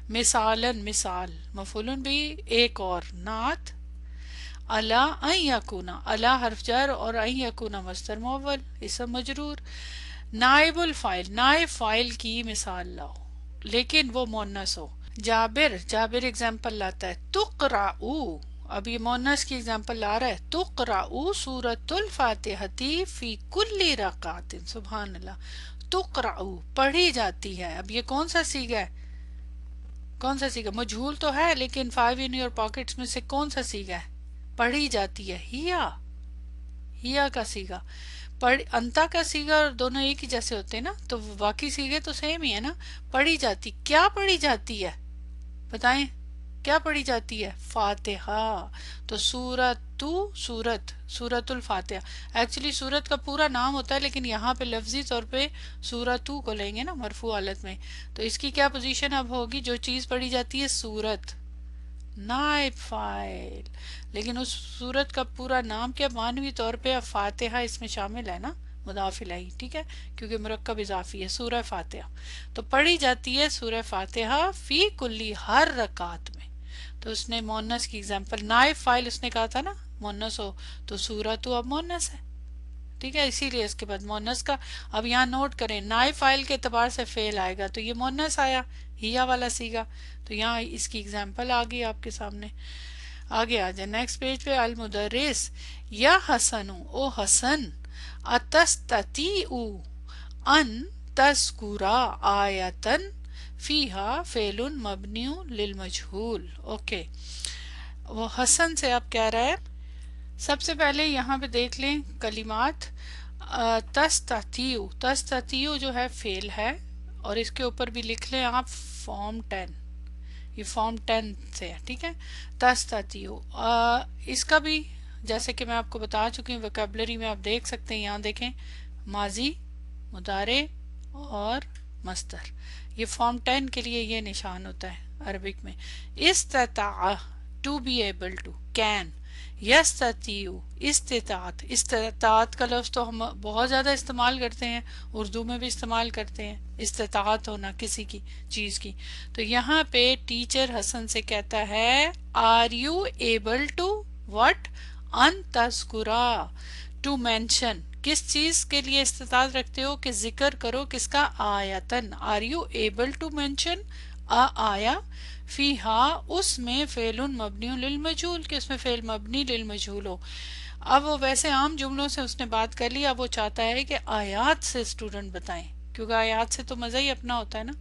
مثالن مثال، مفعول بھی ایک اور، نعت. الا ان یکونا، الا حرف جر اور ان یکونا مصدر مؤول اسم مجرور. نائب الفاعل، نائب فاعل کی مثال لاؤ لیکن وہ مؤنث ہو. جابر، جابر اگزامپل لاتا ہے تقرأو، اب یہ مؤنث کی اگزامپل لا رہا ہے. تقرأو سورۃ الفاتحۃ فی کل رکعۃ. سبحان اللہ. تقرأو پڑھی جاتی ہے. اب یہ کون سا صیغہ ہے؟ کون سا صیغہ؟ مجہول تو ہے لیکن 5 in your pockets میں سے کون سا صیغہ ہے؟ پڑھی جاتی ہے. ہیا، ہیا کا صیغہ. انتا کا صیغہ اور دونوں ایک ہی جیسے ہوتے ہیں نا، تو باقی صیغے تو سیم ہی ہے نا. پڑھی جاتی، کیا پڑھی جاتی ہے بتائیں؟ کیا پڑھی جاتی ہے؟ فاتحہ. تو سورت الفاتحہ ایکچولی سورت کا پورا نام ہوتا ہے لیکن یہاں پہ لفظی طور پہ سورتو کو لیں گے نا مرفوع حالت میں. تو اس کی کیا پوزیشن اب ہوگی؟ جو چیز پڑھی جاتی ہے سورت، نائب فاعل. لیکن اس سورت کا پورا نام کیا؟ معنوی طور پہ اب فاتحہ اس میں شامل ہے نا، مضاف الیہ ٹھیک ہے، کیونکہ مرکب اضافی ہے. سورہ فاتحہ تو پڑھی جاتی ہے سورہ فاتحہ فی کلی ہر رکعت میں. تو اس نے مؤنث کی اگزامپل، نائب فاعل اس نے کہا تھا نا مؤنث ہو تو سورت اب مؤنث ہے ٹھیک ہے، اسی لیے اس کے بعد مؤنث کا. اب یہاں نوٹ کریں نائب فاعل کے اعتبار سے فعل آئے گا تو یہ مؤنث آیا، ہیا والا صیغہ. تو یہاں اس کی اگزامپل آ گئی آپ کے سامنے. آگے آ جائیں نیکسٹ پیج پہ. المدرس یا حسن او حسن اتستطیع ان تذکرا آیتن فیہا فعل مبنی للمجہول. اوکے، وہ حسن سے آپ کہہ رہا ہے. سب سے پہلے یہاں پہ دیکھ لیں کلمات. تستطیع، تستطیع جو ہے فعل ہے اور اس کے اوپر بھی لکھ لیں آپ فارم 10. یہ فارم 10 سے ہے، ٹھیک ہے. تستطیع اس کا بھی جیسے کہ میں آپ کو بتا چکی ہوں ویکیبلری میں آپ دیکھ سکتے ہیں، یہاں دیکھیں ماضی، مضارع اور مصدر. یہ فارم 10 کے لیے یہ نشان ہوتا ہے عربک میں. استطاع to be able to, can. یستطیع استطاعت، استطاعت کا لفظ تو ہم بہت زیادہ استعمال کرتے ہیں، اردو میں بھی استعمال کرتے ہیں، استطاعت ہونا کسی کی چیز کی. تو یہاں پہ ٹیچر حسن سے کہتا ہے are you able to what, ان تذکرا، ٹو مینشن. کس چیز کے لیے استطاعت رکھتے ہو کہ ذکر کرو کس کا؟ آیتن. Are you able to mention آیا فیہا، اس میں فعل مبنی للمجہول، کہ اس میں فعل مبنی للمجہول ہو. اب وہ ویسے عام جملوں سے اس نے بات کر لی، اب وہ چاہتا ہے کہ آیات سے اسٹوڈنٹ بتائیں، کیونکہ آیات سے تو مزہ ہی اپنا ہوتا ہے نا.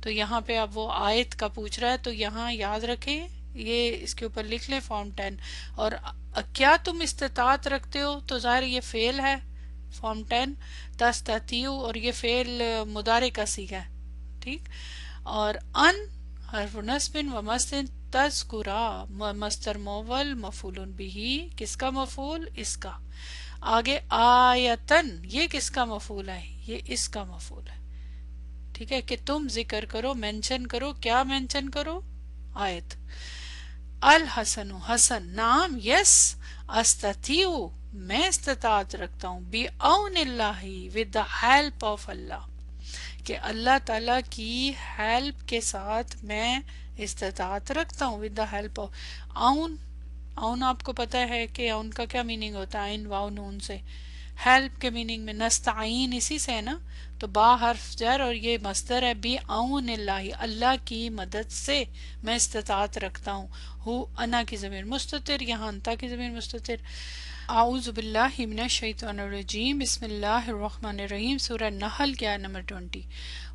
تو یہاں پہ اب وہ آیت کا پوچھ رہا ہے، تو یہاں یاد رکھیں یہ اس کے اوپر لکھ لیں فارم 10. اور کیا تم استطاعت رکھتے ہو، تو ظاہر یہ فعل ہے فارم 10. تستطیع اور یہ فعل مضارع کا صیغہ ہے، ٹھیک. اور ان حرف نصب و مصدر، تذکرا مصدر مول مفعول بھی، کس کا مفعول؟ اس کا. آگے آیتن، یہ کس کا مفعول ہے؟ یہ اس کا مفعول ہے، ٹھیک ہے، کہ تم ذکر کرو، مینشن کرو. کیا مینشن کرو؟ آیت. الحسن، حسن. نام، یس. استطیع، میں استطاعت رکھتا ہوں. بی اون Allah, with the help of Allah, کہ اللہ تعالیٰ کی ہیلپ کے ساتھ میں استطاعت رکھتا ہوں. ود دا ہیلپ آف اون. اون آپ کو پتہ ہے کہ اون کا کیا میننگ ہوتا ہے؟ عین واو نون سے. ہیلپ کے میننگ میں نستعین اسی سے ہے نا، تو با حرف جر اور یہ مصدر ہے. بی اون اللہ، اللہ کی مدد سے میں استطاعت رکھتا ہوں. ہو انا کی ضمیر مستتر، یہاں انتا کی ضمیر مستتر. اعوذ باللہ من الشیطان الرجیم، بسم اللہ الرحمن الرحیم. سورہ نحل کی آیت نمبر 20.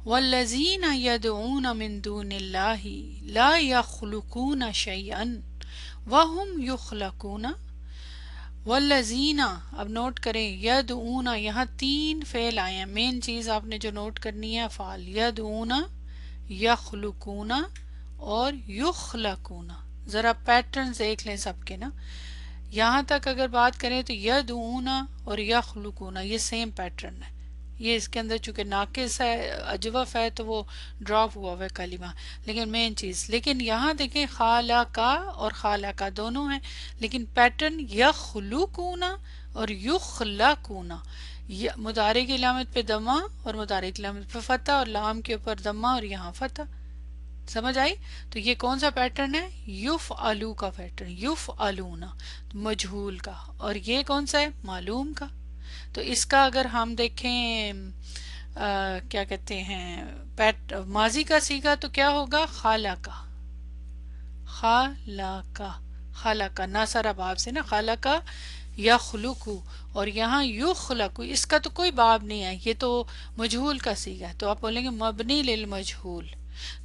والذین یدعون من دون اللہ لا یخلقون شیئا وهم یخلقون. والذین، اب نوٹ کریں، یدعون، یہاں 3 فعل آئے ہیں. مین چیز آپ نے جو نوٹ کرنی ہے افعال، یدعون، یخلقون اور یخلقون. ذرا پیٹرن دیکھ لیں سب کے نا. یہاں تک اگر بات کریں تو یدعون اور یخلقون یہ سیم پیٹرن ہے. یہ اس کے اندر چونکہ ناقص ہے، اجوف ہے، تو وہ ڈراپ ہوا ہوا ہے کلمہ، لیکن مین چیز. لیکن یہاں دیکھیں خالقہ اور خالقہ دونوں ہیں، لیکن پیٹرن یخلقون اور یخلقون. مضارع کی علامت پہ دمہ اور مضارع کی علامت پہ فتح، اور لام کے اوپر دمہ اور یہاں فتح. سمجھ آئی؟ تو یہ کون سا پیٹرن ہے؟ یفعلو کا پیٹرن، یفعلون مجہول کا. اور یہ کون سا ہے؟ معلوم کا. تو اس کا اگر ہم دیکھیں کیا کہتے ہیں ماضی کا صیغہ تو کیا ہوگا؟ خالقہ. خالقہ، خالقہ ناصرہ باب سے نا، خالقہ یخلقو. اور یہاں یخلقو، اس کا تو کوئی باب نہیں ہے، یہ تو مجہول کا صیغہ ہے. تو آپ بولیں گے مبنی للمجہول،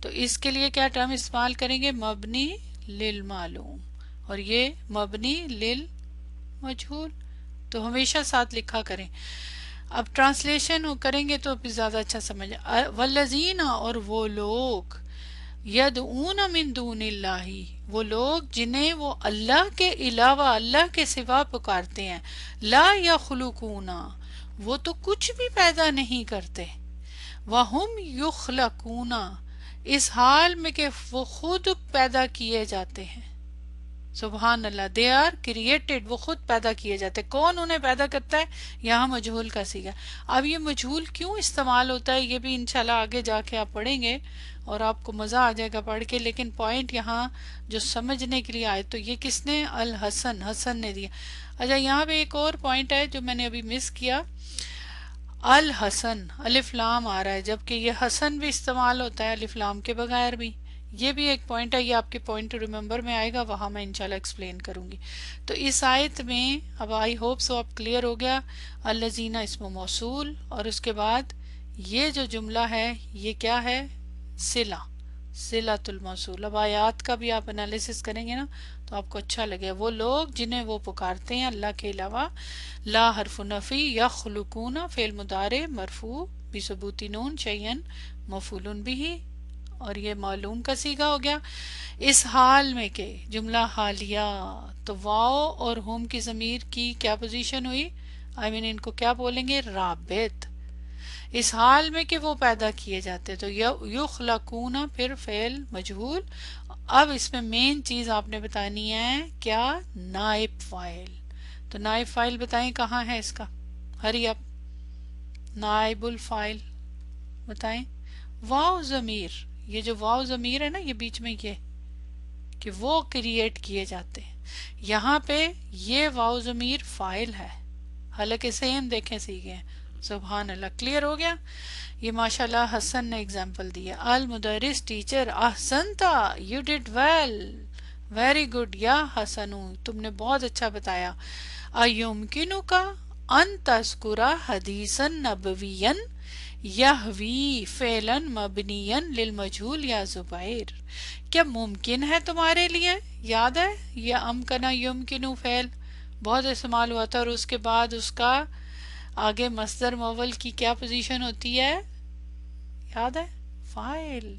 تو اس کے لیے کیا ٹرم استعمال کریں گے؟ مبنی للمعلوم، اور یہ مبنی للمجہول. تو ہمیشہ ساتھ لکھا کریں. اب ٹرانسلیشن کریں گے تو زیادہ اچھا سمجھ. والذین، اور وہ لوگ، یدعون من دون اللہ، وہ لوگ جنہیں وہ اللہ کے علاوہ، اللہ کے سوا پکارتے ہیں. لا یخلقون، وہ تو کچھ بھی پیدا نہیں کرتے. وہم یخلقون، اس حال میں کہ وہ خود پیدا کیے جاتے ہیں. سبحان اللہ، دے آر کریٹڈ، وہ خود پیدا کیے جاتے ہیں. کون انہیں پیدا کرتا ہے؟ یہاں مجہول کا صیغہ. اب یہ مجہول کیوں استعمال ہوتا ہے یہ بھی انشاءاللہ آگے جا کے آپ پڑھیں گے اور آپ کو مزہ آ جائے گا پڑھ کے. لیکن پوائنٹ یہاں جو سمجھنے کے لیے آئے، تو یہ کس نے؟ الحسن، حسن نے دیا. اچھا، یہاں پہ ایک اور پوائنٹ ہے جو میں نے ابھی مس کیا. الحسن الف لام آ رہا ہے، جبکہ یہ حسن بھی استعمال ہوتا ہے الف لام کے بغیر بھی. یہ بھی ایک پوائنٹ ہے، یہ آپ کے پوائنٹ ریممبر میں آئے گا، وہاں میں انشاءاللہ ایکسپلین کروں گی. تو اس آیت میں اب آئی ہوپ سو اب کلیئر ہو گیا. الذین اسم موصول، اور اس کے بعد یہ جو جملہ ہے یہ کیا ہے؟ صلہ، صلۃ الموصول. اب آیات کا بھی آپ انالیسس کریں گے نا تو آپ کو اچھا لگے. وہ لوگ جنہیں وہ پکارتے ہیں اللہ کے علاوہ. لا حرف نفی، یخلقون فعل مضارع مرفوع بثبوت نون، شیئن مفعول بھی، اور یہ معلوم کا صیغہ ہو گیا. اس حال میں کہ جملہ حالیہ، تو واو اور ہوم کی ضمیر کی کیا پوزیشن ہوئی؟ ان کو کیا بولیں گے؟ رابط. اس حال میں کہ وہ پیدا کیے جاتے، تو یخلقون پھر فعل مجہول. اب اس میں مین چیز آپ نے بتانی ہے کیا؟ نائب فاعل. تو نائب فاعل بتائیں کہاں ہے اس کا؟ ہری اب نائب الفاعل بتائیں. واو ضمیر، یہ جو واو ضمیر ہے نا، یہ بیچ میں یہ کہ وہ کریٹ کیے جاتے ہیں، یہاں پہ یہ واو ضمیر فاعل ہے، حالانکہ سیم دیکھیں سیکھیں. سبحان اللہ، کلیئر ہو گیا. یہ ماشاءاللہ حسن نے اگزامپل دیا. المدرس ٹیچر، احسنتا you did well, very good یا حسنو، تم نے بہت اچھا بتایا. ایمکنو کا ان تذکرہ حدیثا نبویا یحوی فعلا مبنیا للمجہول یا زبیر، کیا ممکن ہے تمہارے لیے؟ یاد ہے یہ امکنا یمکنو فعل بہت استعمال ہوا تھا، اور اس کے بعد اس کا آگے مصدر مول کی کیا پوزیشن ہوتی ہے؟ یاد ہے؟ فاعل.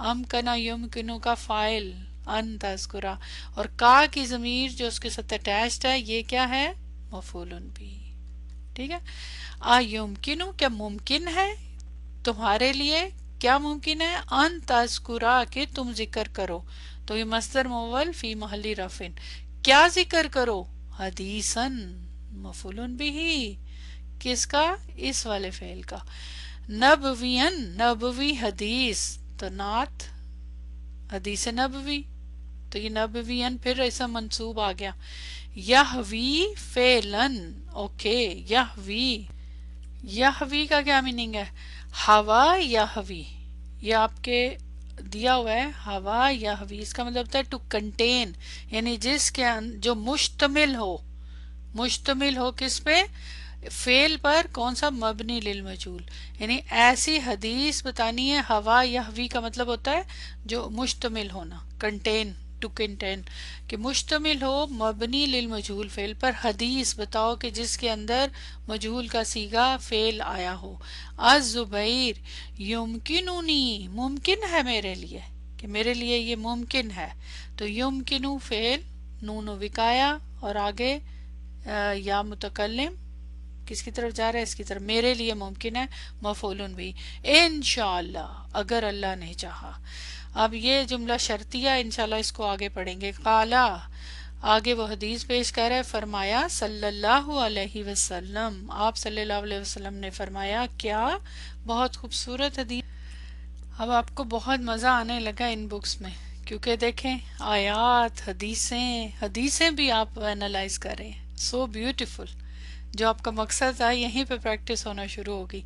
امکنا یمکنو کا فاعل ان تذکرہ، اور کا کی ضمیر جو اس کے ساتھ اٹیچڈ ہے یہ کیا ہے؟ مفعول بھی. ٹھیک ہے. یمکنو کیا ممکن ہے تمہارے لیے؟ کیا ممکن ہے؟ ان تذکرہ کہ تم ذکر کرو، تو یہ مصدر مول فی محل رفع. کیا ذکر کرو؟ حدیثاً مفعول بھی. کس کا؟ اس والے فعل کا. نبوین نبوی حدیث، تو نعت حدیث نبوی، تو یہ نبوین پھر ایسا منصوب آ گیا. یحوی فعلن، اوکے یحوی، یحوی کا کیا میننگ ہے؟ ہوا یحوی، یہ آپ کے دیا ہوا ہے ہوا یحوی، اس کا مطلب ہوتا ہے ٹو کنٹین، یعنی جس کے جو مشتمل ہو. مشتمل ہو کس پہ؟ فعل پر. کون سا؟ مبنی للمجہول. یعنی ایسی حدیث بتانی ہے. ہوا یحوی کا مطلب ہوتا ہے جو مشتمل ہونا، کنٹین، ٹو کنٹین، کہ مشتمل ہو مبنی للمجہول فعل پر. حدیث بتاؤ کہ جس کے اندر مجہول کا صیغہ فعل آیا ہو. الزبیر یمکنونی، ممکن ہے میرے لیے، کہ میرے لیے یہ ممکن ہے. تو یمکنو فعل، نون و وقایا، اور آگے یا متکلم کس کی طرف جا رہا ہے؟ اس کی طرف. میرے لیے ممکن ہے مفعول بھی. انشاءاللہ اگر اللہ نے چاہا. اب یہ جملہ شرطیہ، انشاءاللہ اس کو آگے پڑھیں گے. قالا، آگے وہ حدیث پیش کر ہے. فرمایا صلی اللہ علیہ وسلم، آپ صلی اللہ علیہ وسلم نے فرمایا. کیا بہت خوبصورت حدیث. اب آپ کو بہت مزہ آنے لگا ان بکس میں، کیونکہ دیکھیں آیات، حدیثیں بھی آپ انالائز کر رہے ہیں. So beautiful. جو آپ کا مقصد تھا یہیں پہ پریکٹس ہونا شروع ہوگی.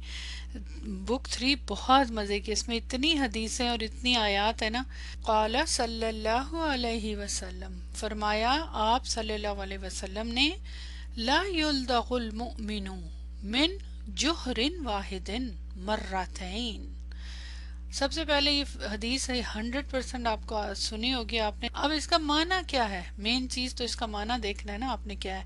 بک 3 بہت مزے کی، اس میں اتنی حدیثیں اور اتنی آیات ہے نا. قال صلی اللہ علیہ وسلم، فرمایا آپ صلی اللہ علیہ وسلم نے. لا یلدغ المؤمن من جحر واحد مرتين. سب سے پہلے یہ حدیث ہے 100% آپ کو سنی ہوگی آپ نے. اب اس کا معنی کیا ہے؟ مین چیز تو اس کا معنی دیکھنا ہے نا آپ نے کیا ہے.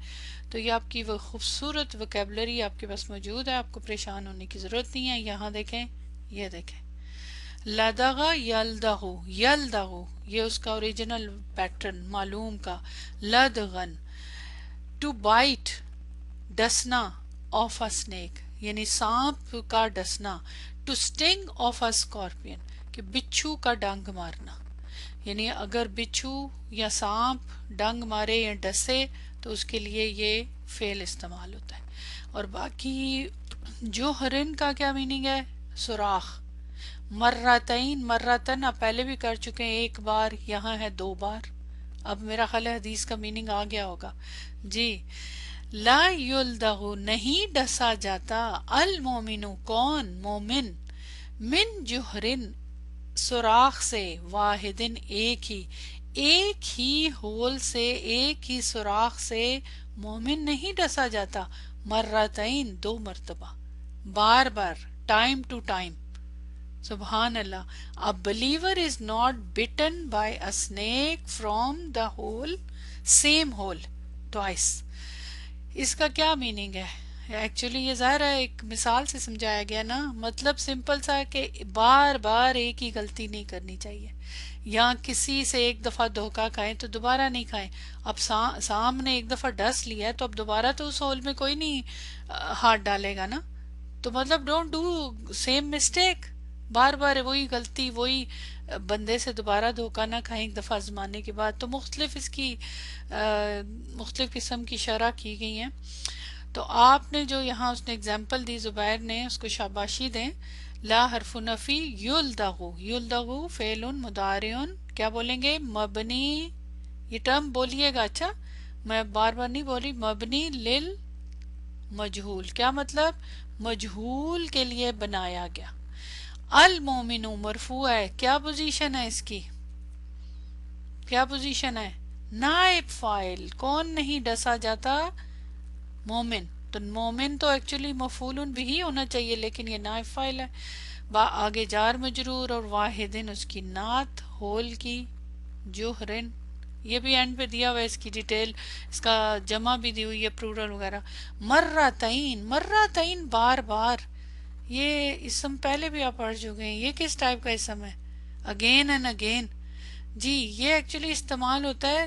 تو یہ آپ کی وہ خوبصورت وکیبلری آپ کے پاس موجود ہے، آپ کو پریشان ہونے کی ضرورت نہیں ہے. یہاں دیکھیں، یہ دیکھیں لدغ یلدغ، یلدغ یہ اس کا اوریجنل پیٹرن معلوم کا. لدغن ٹو بائٹ، ڈسنا، آف اے سنیک یعنی سانپ کا ڈسنا. To sting of a scorpion کہ بچھو کا ڈنگ مارنا. یعنی اگر بچھو یا سانپ ڈنگ مارے یا ڈسے تو اس کے لیے یہ فعل استعمال ہوتا ہے. اور باقی جوہرن کا کیا میننگ ہے؟ سوراخ. مرتین، مرتن آپ پہلے بھی کر چکے ہیں، ایک بار، یہاں ہے 2 بار. اب میرا خیال ہے حدیث کا میننگ آ گیا ہوگا جی. لا یلدغ نہیں ڈسا جاتا، المومن کون؟ مومن، من جوہرن سوراخ سے، واحدن ایک ہی ہول سے، ایک ہی سوراخ سے مومن نہیں ڈسا جاتا. مرتین 2 مرتبہ، بار بار، ٹائم ٹو ٹائم. سبحان اللہ. A believer is not bitten by a snake from the hole, same hole, twice. اس کا کیا میننگ ہے؟ ایکچولی یہ ظاہر ہے ایک مثال سے سمجھایا گیا نا، مطلب سمپل سا کہ بار بار ایک ہی غلطی نہیں کرنی چاہیے، یا کسی سے ایک دفعہ دھوکہ کھائیں تو دوبارہ نہیں کھائیں۔ اب سامنے ایک دفعہ ڈس لیا ہے تو اب دوبارہ تو اس ہول میں کوئی نہیں ہاتھ ڈالے گا نا، تو مطلب ڈونٹ ڈو سیم مسٹیک، بار بار وہی غلطی، وہی بندے سے دوبارہ دھوکہ نہ کھائیں ایک دفعہ آزمانے کے بعد۔ تو مختلف اس کی مختلف قسم کی شرح کی گئی ہیں۔ تو آپ نے جو یہاں اس نے اگزامپل دی زبیر نے، اس کو شاباشی دیں۔ لا حرف نفی یلدغو، یلدغو فعل مضارع، کیا بولیں گے؟ مبنی، یہ ٹرم بولیے گا، اچھا میں بار بار نہیں بولی، مبنی مجہول، کیا مطلب؟ مجہول کے لیے بنایا گیا۔ المومن مرفوع ہے، کیا پوزیشن ہے اس کی؟ کیا پوزیشن ہے؟ نائب فاعل، کون نہیں ڈسا جاتا؟ مومن۔ تو مومن تو ایکچولی مفعول بھی ہونا چاہیے، لیکن یہ نائب فاعل ہے، آگے جار مجرور، اور واحدن اس کی نعت، ہول کی، جوہرن، یہ بھی اینڈ پہ دیا ہوا ہے اس کی ڈیٹیل، اس کا جمع بھی دی ہوئی ہے، پلورل وغیرہ۔ مرتین، مرتین بار بار، یہ اسم پہلے بھی آپ پڑھ چکے ہیں، یہ کس ٹائپ کا اسم ہے؟ اگین اینڈ اگین، جی یہ ایکچولی استعمال ہوتا ہے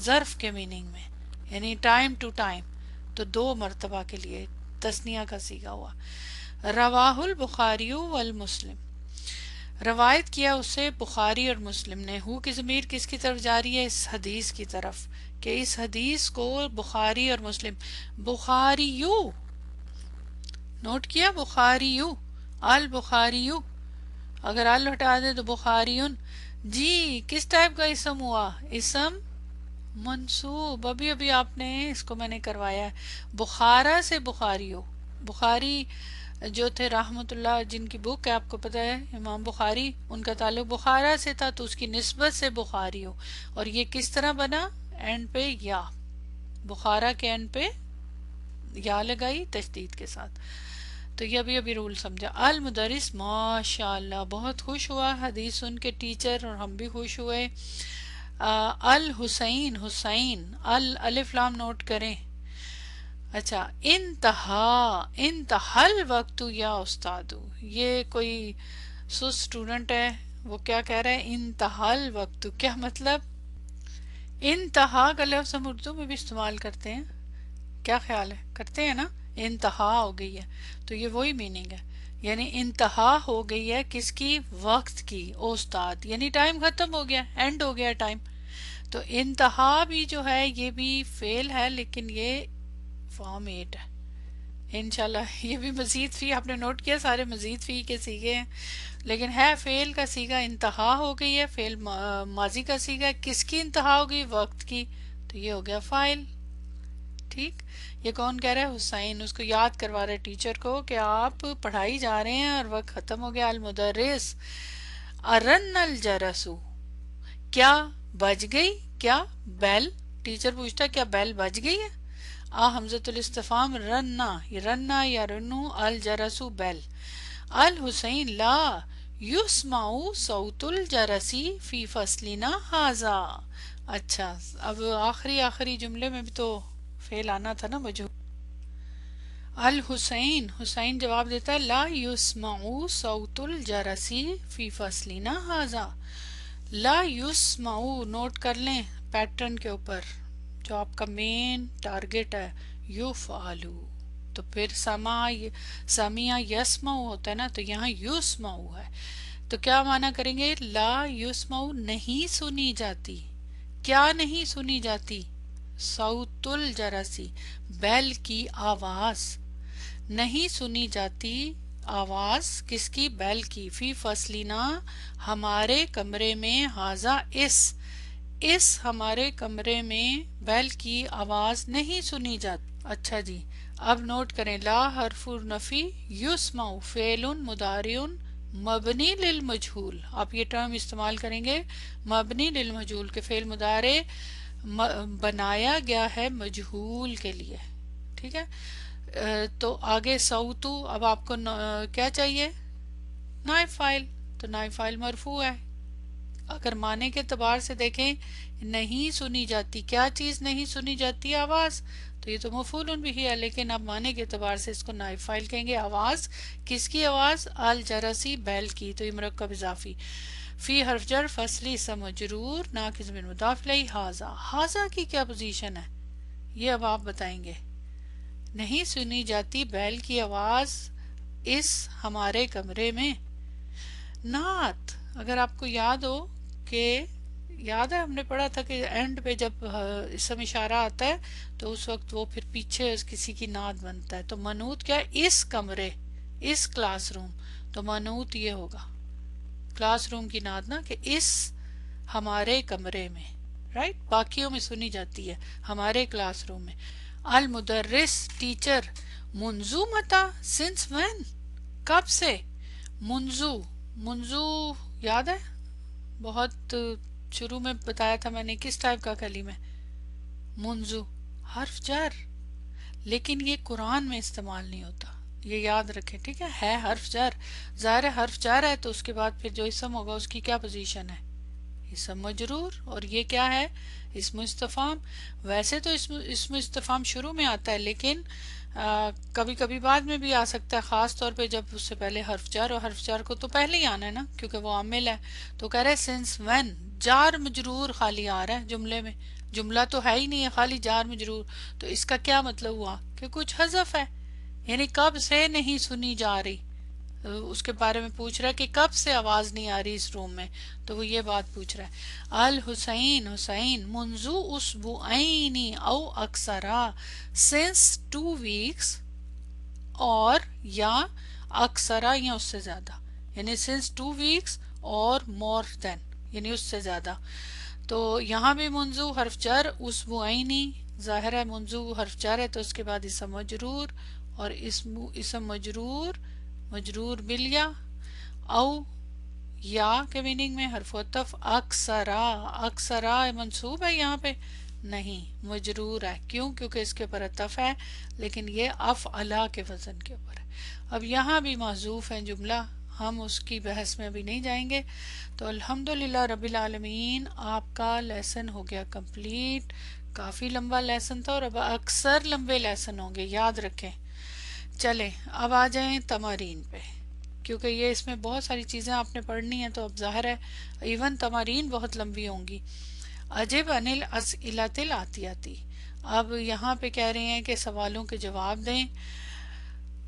ظرف کے میننگ میں، یعنی ٹائم ٹو ٹائم، تو دو مرتبہ کے لیے تثنیہ کا صیغہ ہوا۔ رواہ البخاری والمسلم، روایت کیا اسے بخاری اور مسلم نے۔ ہو کی ضمیر کس کی طرف جاری ہے؟ اس حدیث کی طرف، کہ اس حدیث کو بخاری اور مسلم، بخاریو، نوٹ کیا؟ بخاریو، البخاریو، اگر ال ہٹا دے تو بخاریون، جی کس ٹائپ کا اسم ہوا؟ اسم منصوب، ابھی آپ نے اس کو میں نے کروایا ہے، بخارا سے بخاری ہو۔ بخاری جو تھے رحمت اللہ، جن کی بک ہے آپ کو پتہ ہے امام بخاری، ان کا تعلق بخارا سے تھا، تو اس کی نسبت سے بخاری ہو، اور یہ کس طرح بنا؟ اینڈ پہ یا، بخارا کے اینڈ پہ یا لگائی تشدید کے ساتھ۔ تو یہ ابھی رول سمجھا۔ المدرس، ماشاءاللہ بہت خوش ہوا حدیث سن کے ٹیچر، اور ہم بھی خوش ہوئے۔ الحسین، حسین، الف لام نوٹ کریں۔ اچھا، انتہا الوقت یا استاد، یہ کوئی سست اسٹوڈنٹ ہے، وہ کیا کہہ رہا ہے؟ انتہا الوقت، کیا مطلب؟ انتہا کا لفظ ہم اردو میں بھی استعمال کرتے ہیں، کیا خیال ہے؟ کرتے ہیں نا، انتہا ہو گئی ہے، تو یہ وہی میننگ ہے، یعنی انتہا ہو گئی ہے کس کی؟ وقت کی، او استاد، یعنی ٹائم ختم ہو گیا، اینڈ ہو گیا ٹائم۔ تو انتہا بھی جو ہے یہ بھی فعل ہے، لیکن یہ فارم 8 ہے انشاءاللہ۔ یہ بھی مزید فی، آپ نے نوٹ کیا سارے مزید فی کے صیغے ہیں، لیکن ہے فعل کا صیغہ، انتہا ہو گئی ہے، فعل ماضی کا صیغہ ہے، کس کی انتہا ہو گئی؟ وقت کی، تو یہ ہو گیا فاعل۔ ٹھیک، یہ کون کہہ رہا ہے؟ حسین، اس کو یاد کروا رہے ٹیچر کو کہ آپ پڑھائی جا رہے ہیں اور وقت ختم ہو گیا۔ المدرس، ارن الجرسو، کیا بج گئی؟ کیا بیل؟ ٹیچر پوچھتا کیا بیل بج گئی ہے؟ حمزۃ الاستفہام رننا، یہ رننا یا رنو، الجرسو بیل۔ الحسین، لا یسمع صوت الجرسی فی فصلنا ھذا، اچھا اب آخری جملے میں بھی تو فعل آنا تھا نا مجھول۔ الحسین، حسین جواب دیتا ہے لا یسمع صوت الجرسی فی فصلنا ھذا، لا یسمع، نوٹ کر لیں پیٹرن کے اوپر، جو آپ کا مین ٹارگٹ ہے، یفعلو، تو پھر سمع یسمع ہوتا ہے نا، تو یہاں یسمع ہے، تو کیا معنی کریں گے؟ لا یسمع، نہیں سنی جاتی، کیا نہیں سنی جاتی؟ صوت الجرسی، بیل کی آواز، نہیں سنی جاتی آواز کس کی؟ بیل کی، فی فصلنا، ہمارے کمرے میں، ھذا، اس ہمارے کمرے میں بیل کی آواز نہیں سنی جاتی۔ اچھا جی، اب نوٹ کریں، لا حرف نفی، یسمع فعل مضارع مبنی للمجہول، آپ یہ ٹرم استعمال کریں گے، مبنی للمجہول، کے فعل مضارع بنایا گیا ہے مجہول کے لیے، ٹھیک ہے۔ تو آگے صوتو، اب آپ کو کیا چاہیے؟ نائب فاعل، تو نائب فاعل مرفوع ہے۔ اگر معنی کے اعتبار سے دیکھیں، نہیں سنی جاتی، کیا چیز نہیں سنی جاتی؟ آواز، تو یہ تو مفعول بھی ہے، لیکن اب معنی کے اعتبار سے اس کو نائب فاعل کہیں گے. آواز کس کی آواز؟ الجرسی بیل کی، تو یہ مرکب اضافی. فی حرف جر فصلی اسم مجرور ناقص من مضاف الیہ ھذا. ھذا کی کیا پوزیشن ہے یہ اب آپ بتائیں گے. نہیں سنی جاتی بیل کی آواز اس ہمارے کمرے میں. نعت، اگر آپ کو یاد ہو کہ یاد ہے ہم نے پڑھا تھا کہ اینڈ پہ جب اسم اشارہ آتا ہے تو اس وقت وہ پھر پیچھے کسی کی نعت بنتا ہے. تو منعوت کیا ہے؟ اس کمرے، اس کلاس روم. تو منعوت یہ ہوگا کلاس روم کی نعت نا، کہ اس ہمارے کمرے میں، رائٹ. باقیوں میں سنی جاتی ہے، ہمارے کلاس روم میں. المدرس ٹیچر. منذ متا سنس وین، کب سے. منذ یاد ہے بہت شروع میں بتایا تھا میں نے کس ٹائپ کا کلمہ ہے. منذ حرف جر، لیکن یہ قرآن میں استعمال نہیں ہوتا، یہ یاد رکھیں ٹھیک ہے حرف جر. ظاہر ہے حرف جر ہے تو اس کے بعد پھر جو اسم ہوگا اس کی کیا پوزیشن ہے؟ اسم مجرور. اور یہ کیا ہے؟ اسم استفہام. ویسے تو اسم استفہام شروع میں آتا ہے، لیکن کبھی کبھی بعد میں بھی آ سکتا ہے، خاص طور پہ جب اس سے پہلے حرف جر، اور حرف جر کو تو پہلے ہی آنا ہے نا کیونکہ وہ عامل ہے. تو کہہ رہے سنس وین، جار مجرور خالی آ رہا ہے جملے میں، جملہ تو ہے ہی نہیں ہے، خالی جار مجرور. تو اس کا کیا مطلب ہوا کہ کچھ حذف ہے، یعنی کب سے نہیں سنی جا رہی. اس کے بارے میں پوچھ رہا ہے کہ کب سے آواز نہیں آ رہی اس روم میں، تو وہ یہ بات پوچھ رہا ہے. الحسین حسین. منذ اسبوعین او اکثرا سنس 2 weeks، اور یا اکثرا یا اس سے زیادہ، یعنی سنس 2 weeks اور مور دین یعنی اس سے زیادہ. تو یہاں بھی منذ حرف جر، اسبوعینی ظاہر ہے منذ حرف جر ہے تو اس کے بعد اسم مجرور، اور اسم مجرور بالیا، او یا کے میننگ میں حرف عطف. اکثرا منصوب ہے یہاں پہ نہیں، مجرور ہے. کیوں؟ کیونکہ اس کے اوپر عطف ہے، لیکن یہ افعلا کے وزن کے اوپر ہے. اب یہاں بھی محذوف ہے جملہ، ہم اس کی بحث میں ابھی نہیں جائیں گے. تو الحمدللہ رب العالمین آپ کا لیسن ہو گیا کمپلیٹ. کافی لمبا لیسن تھا، اور اب اکثر لمبے لیسن ہوں گے، یاد رکھیں. چلیں اب آ جائیں تمارین پہ، کیونکہ یہ اس میں بہت ساری چیزیں آپ نے پڑھنی ہیں، تو اب ظاہر ہے ایون تمارین بہت لمبی ہوں گی. اجب عن الاسئلۃ الآتیاتی. اب یہاں پہ کہہ رہے ہیں کہ سوالوں کے جواب دیں.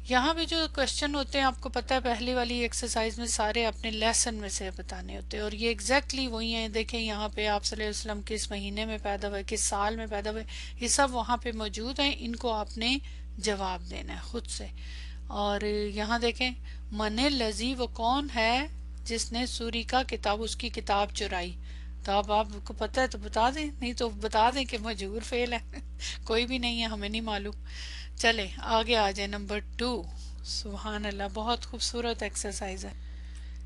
یہاں پہ جو کوشچن ہوتے ہیں آپ کو پتہ ہے پہلی والی ایکسرسائز میں سارے اپنے لیسن میں سے بتانے ہوتے ہیں، اور یہ ایگزیکٹلی وہی ہیں. دیکھیں یہاں پہ آپ صلی اللہ علیہ وسلم کس مہینے میں پیدا ہوئے، کس سال میں پیدا ہوئے، یہ سب وہاں پہ موجود ہیں. ان کو آپ نے جواب دینا ہے خود سے. اور یہاں دیکھیں من الذی، وہ کون ہے جس نے سوری کا کتاب، اس کی کتاب چرائی. تو اب آپ کو پتہ ہے تو بتا دیں، نہیں تو بتا دیں کہ مجہور فعل ہے کوئی بھی نہیں ہے، ہمیں نہیں معلوم. چلیں آگے آ جائیں. نمبر 2. سبحان اللہ، بہت خوبصورت ایکسرسائز ہے.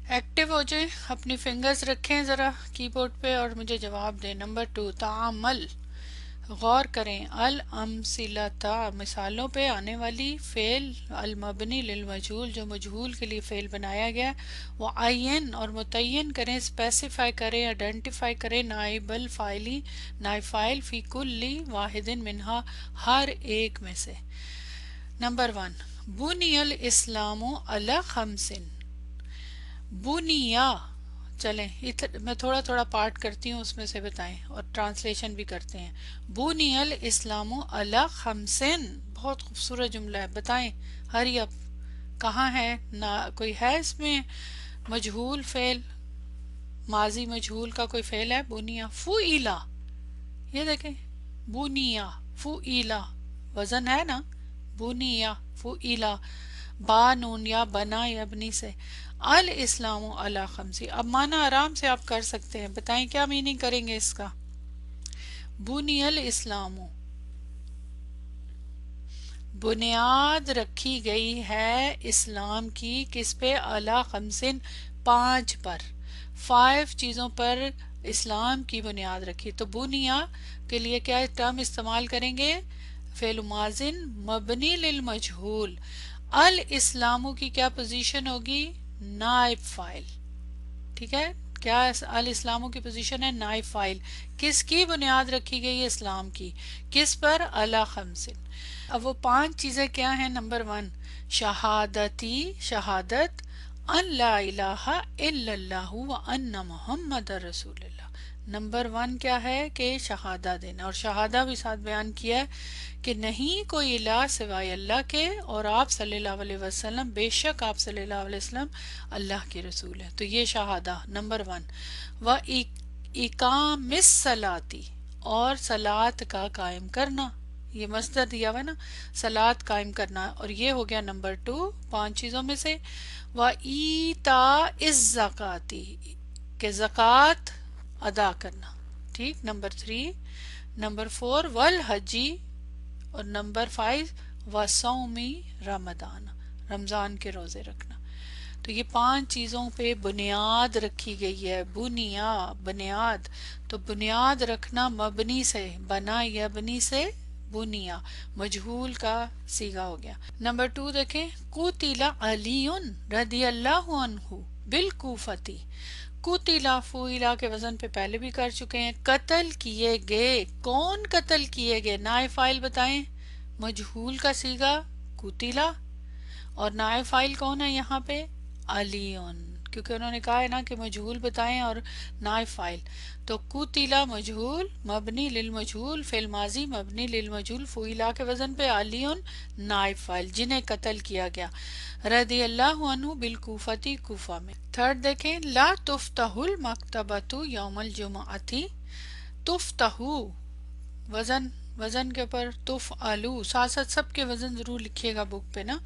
ایکٹیو ہو جائیں، اپنی فنگرز رکھیں ذرا کی بورڈ پہ اور مجھے جواب دیں. نمبر 2 تعامل. غور کریں. الامثلۃ، مثالوں پہ آنے والی فعل المبنی للمجہول، جو مجہول کے لیے فعل بنایا گیا. وہ عین اور متعین کریں، اسپیسیفائی کریں، آئیڈینٹیفائی کریں نائب الفاعلی، نائب فاعل فی کل واحد منہا، ہر ایک میں سے. نمبر 1 بنی الاسلام علی خمس. بنیا، چلیں میں تھوڑا تھوڑا پارٹ کرتی ہوں، اس میں سے بتائیں اور ٹرانسلیشن بھی کرتے ہیں. بنی الاسلام علی خمسن، بہت خوبصورت جملہ ہے، بتائیں ہری اپ کہاں ہے نہ کوئی ہے اس میں مجہول فعل، ماضی مجہول کا کوئی فعل ہے. بنیا فعیلا، یہ دیکھیں بنیا فعیلا وزن ہے نا، بنیا فعیلا، با نون یا بنا یبنی سے. الاسلام علی خمسی، اب معنی آرام سے آپ کر سکتے ہیں، بتائیں کیا میننگ کریں گے اس کا. بنی الاسلام، بنیاد رکھی گئی ہے اسلام کی، کس پہ؟ علی خمسن، 5 پر، 5 چیزوں پر اسلام کی بنیاد رکھی. تو بنیا کے لیے کیا ٹرم استعمال کریں گے؟ فعل ماضن مبنی للمجہول. الاسلام کی کیا پوزیشن ہوگی؟ نائب فاعل. ٹھیک ہے، کیا الاسلام کی پوزیشن ہے؟ نائب فائل. کس کی بنیاد رکھی گئی ہے؟ اسلام کی. کس پر؟ علی خمسن. اب وہ 5 چیزیں کیا ہیں؟ نمبر 1 شہادتی، شہادت ان لا الہ الا اللہ وان محمد رسول اللہ. نمبر 1 کیا ہے کہ شہادہ دینا، اور شہادہ بھی ساتھ بیان کیا ہے کہ نہیں کوئی الہ سوائے اللہ کے، اور آپ صلی اللہ علیہ وسلم، بے شک آپ صلی اللہ علیہ وسلم اللہ کے رسول ہیں. تو یہ شہادہ نمبر 1. و اقام الصلاۃ، اور صلاۃ کا قائم کرنا، یہ مصدر دیا ہوا ہے نا، صلاۃ قائم کرنا، اور یہ ہو گیا نمبر 2 5 چیزوں میں سے. و ایتاء الزکاۃ، کہ زکوٰۃ ادا کرنا. ٹھیک. نمبر 3. نمبر 4 والحجی، اور نمبر 5 وصومی رمضان، رمضان کے روزے رکھنا. تو یہ 5 چیزوں پہ بنیاد رکھی گئی ہے. بنیاد. تو بنیاد رکھنا مبنی سے، بنا یبنی سے بنیا، مجہول کا صیغہ ہو گیا. نمبر 2 دیکھیں، قتل علی رضی اللہ عنہ بالکوفتی. قتل فعلا کے وزن پہ پہلے بھی کر چکے ہیں. قتل کیے گئے، کون قتل کیے گئے؟ نائب فاعل بتائیں. مجہول کا صیغہ قتلا، اور نائب فاعل کون ہے یہاں پہ؟ علی، کیونکہ انہوں نے کہا ہے نا کہ مجہول بتائیں اور نائب فاعل. تو قتلا مجہول مبنی للمجہول، فعل ماضی مبنی للمجہول، فعلا کے وزن پہ علی نائب فاعل، جنہیں قتل کیا گیا. رضی اللہ عنہ بالکوفتی، کوفہ میں. 3 دیکھیں، لا تفتح المکتبۃ یوم الجمعۃ. تفتح وزن کے اوپر تفعلو، ساتھ ساتھ سب کے وزن ضرور لکھیے گا بک پہ نا.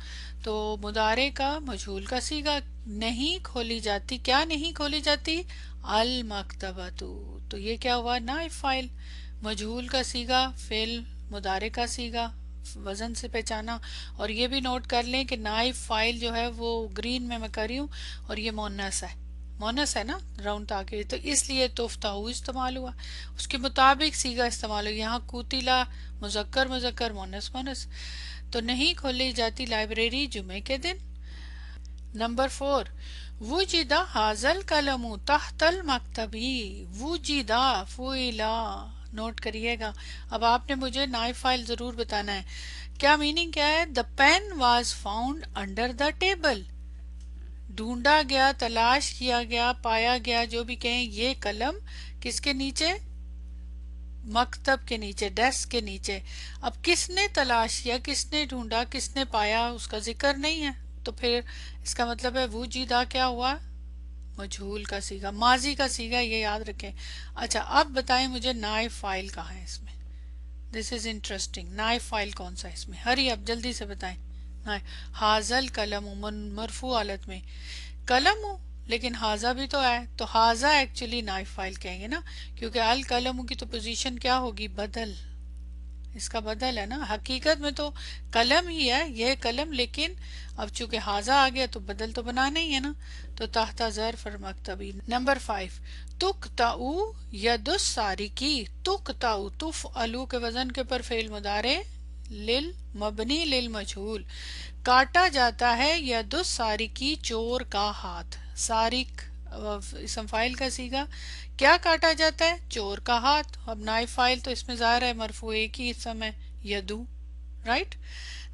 تو مضارع کا مجہول کا صیغہ، نہیں کھولی جاتی. کیا نہیں کھولی جاتی؟ المکتبۃ. تو یہ کیا ہوا؟ نائب فاعل. مجہول کا صیغہ، فعل مضارع کا صیغہ، وزن سے پہچانا. اور یہ بھی نوٹ کر لیں کہ نائب فاعل جو ہے وہ گرین میں کر رہی ہوں، اور یہ مونس ہے، مونس ہے نا راؤنڈ تاکہ، تو اس لیے تفتح استعمال ہوا، اس کے مطابق صیغہ استعمال ہوا. یہاں قتلا مذکر مذکر مونس مونس. تو نہیں کھولی جاتی لائبریری جمعے کے دن. نمبر 4 وجد ھذا القلم تحت المکتبی. وجد فعلا، نوٹ کریے گا. اب آپ نے مجھے نائب فاعل ضرور بتانا ہے. کیا میننگ کیا ہے؟ The pen was found under the table. ڈھونڈا گیا، تلاش کیا گیا، پایا گیا، جو بھی کہیں. یہ قلم کس کے نیچے؟ مکتب کے نیچے، ڈیسک کے نیچے. اب کس نے تلاش کیا، کس نے ڈھونڈا، کس نے پایا، اس کا ذکر نہیں ہے. تو پھر اس کا مطلب ہے وجدہ کیا ہوا؟ مجہول کا صیغہ، ماضی کا صیغہ، یہ یاد رکھیں. اچھا اب بتائیں مجھے نائب فاعل کہاں ہے اس میں؟ دس از انٹرسٹنگ. نائب فاعل کون سا ہے اس میں؟ ہری اب جلدی سے بتائیں. حاضل قلم مرفوع حالت میں قلم، لیکن حاضہ بھی تو ہے، تو حاضہ ایکچولی نائب فاعل کہیں گے نا، کیونکہ القلم کی تو پوزیشن کیا ہوگی؟ بدل، اس کا بدل ہے نا. حقیقت میں تو قلم ہی ہے یہ قلم، لیکن اب چونکہ حاضہ آ گیا تو بدل تو بنانا ہی ہے نا. تو تحت ظرف اور مکتبی. نمبر 5 تقطع ید السارقی. تقطع تفعلو کے وزن کے پر فعل مضارع مبنی للمجہول. کاٹا جاتا ہے ید السارقی، چور کا ہاتھ. سارق اسم فاعل کا صیغہ، کیا کاٹا جاتا ہے؟ چور کا ہاتھ. اب نائب فاعل تو اس میں ظاہر ہے مرفوع ایک ہی اسم ہے، یدو، رائٹ.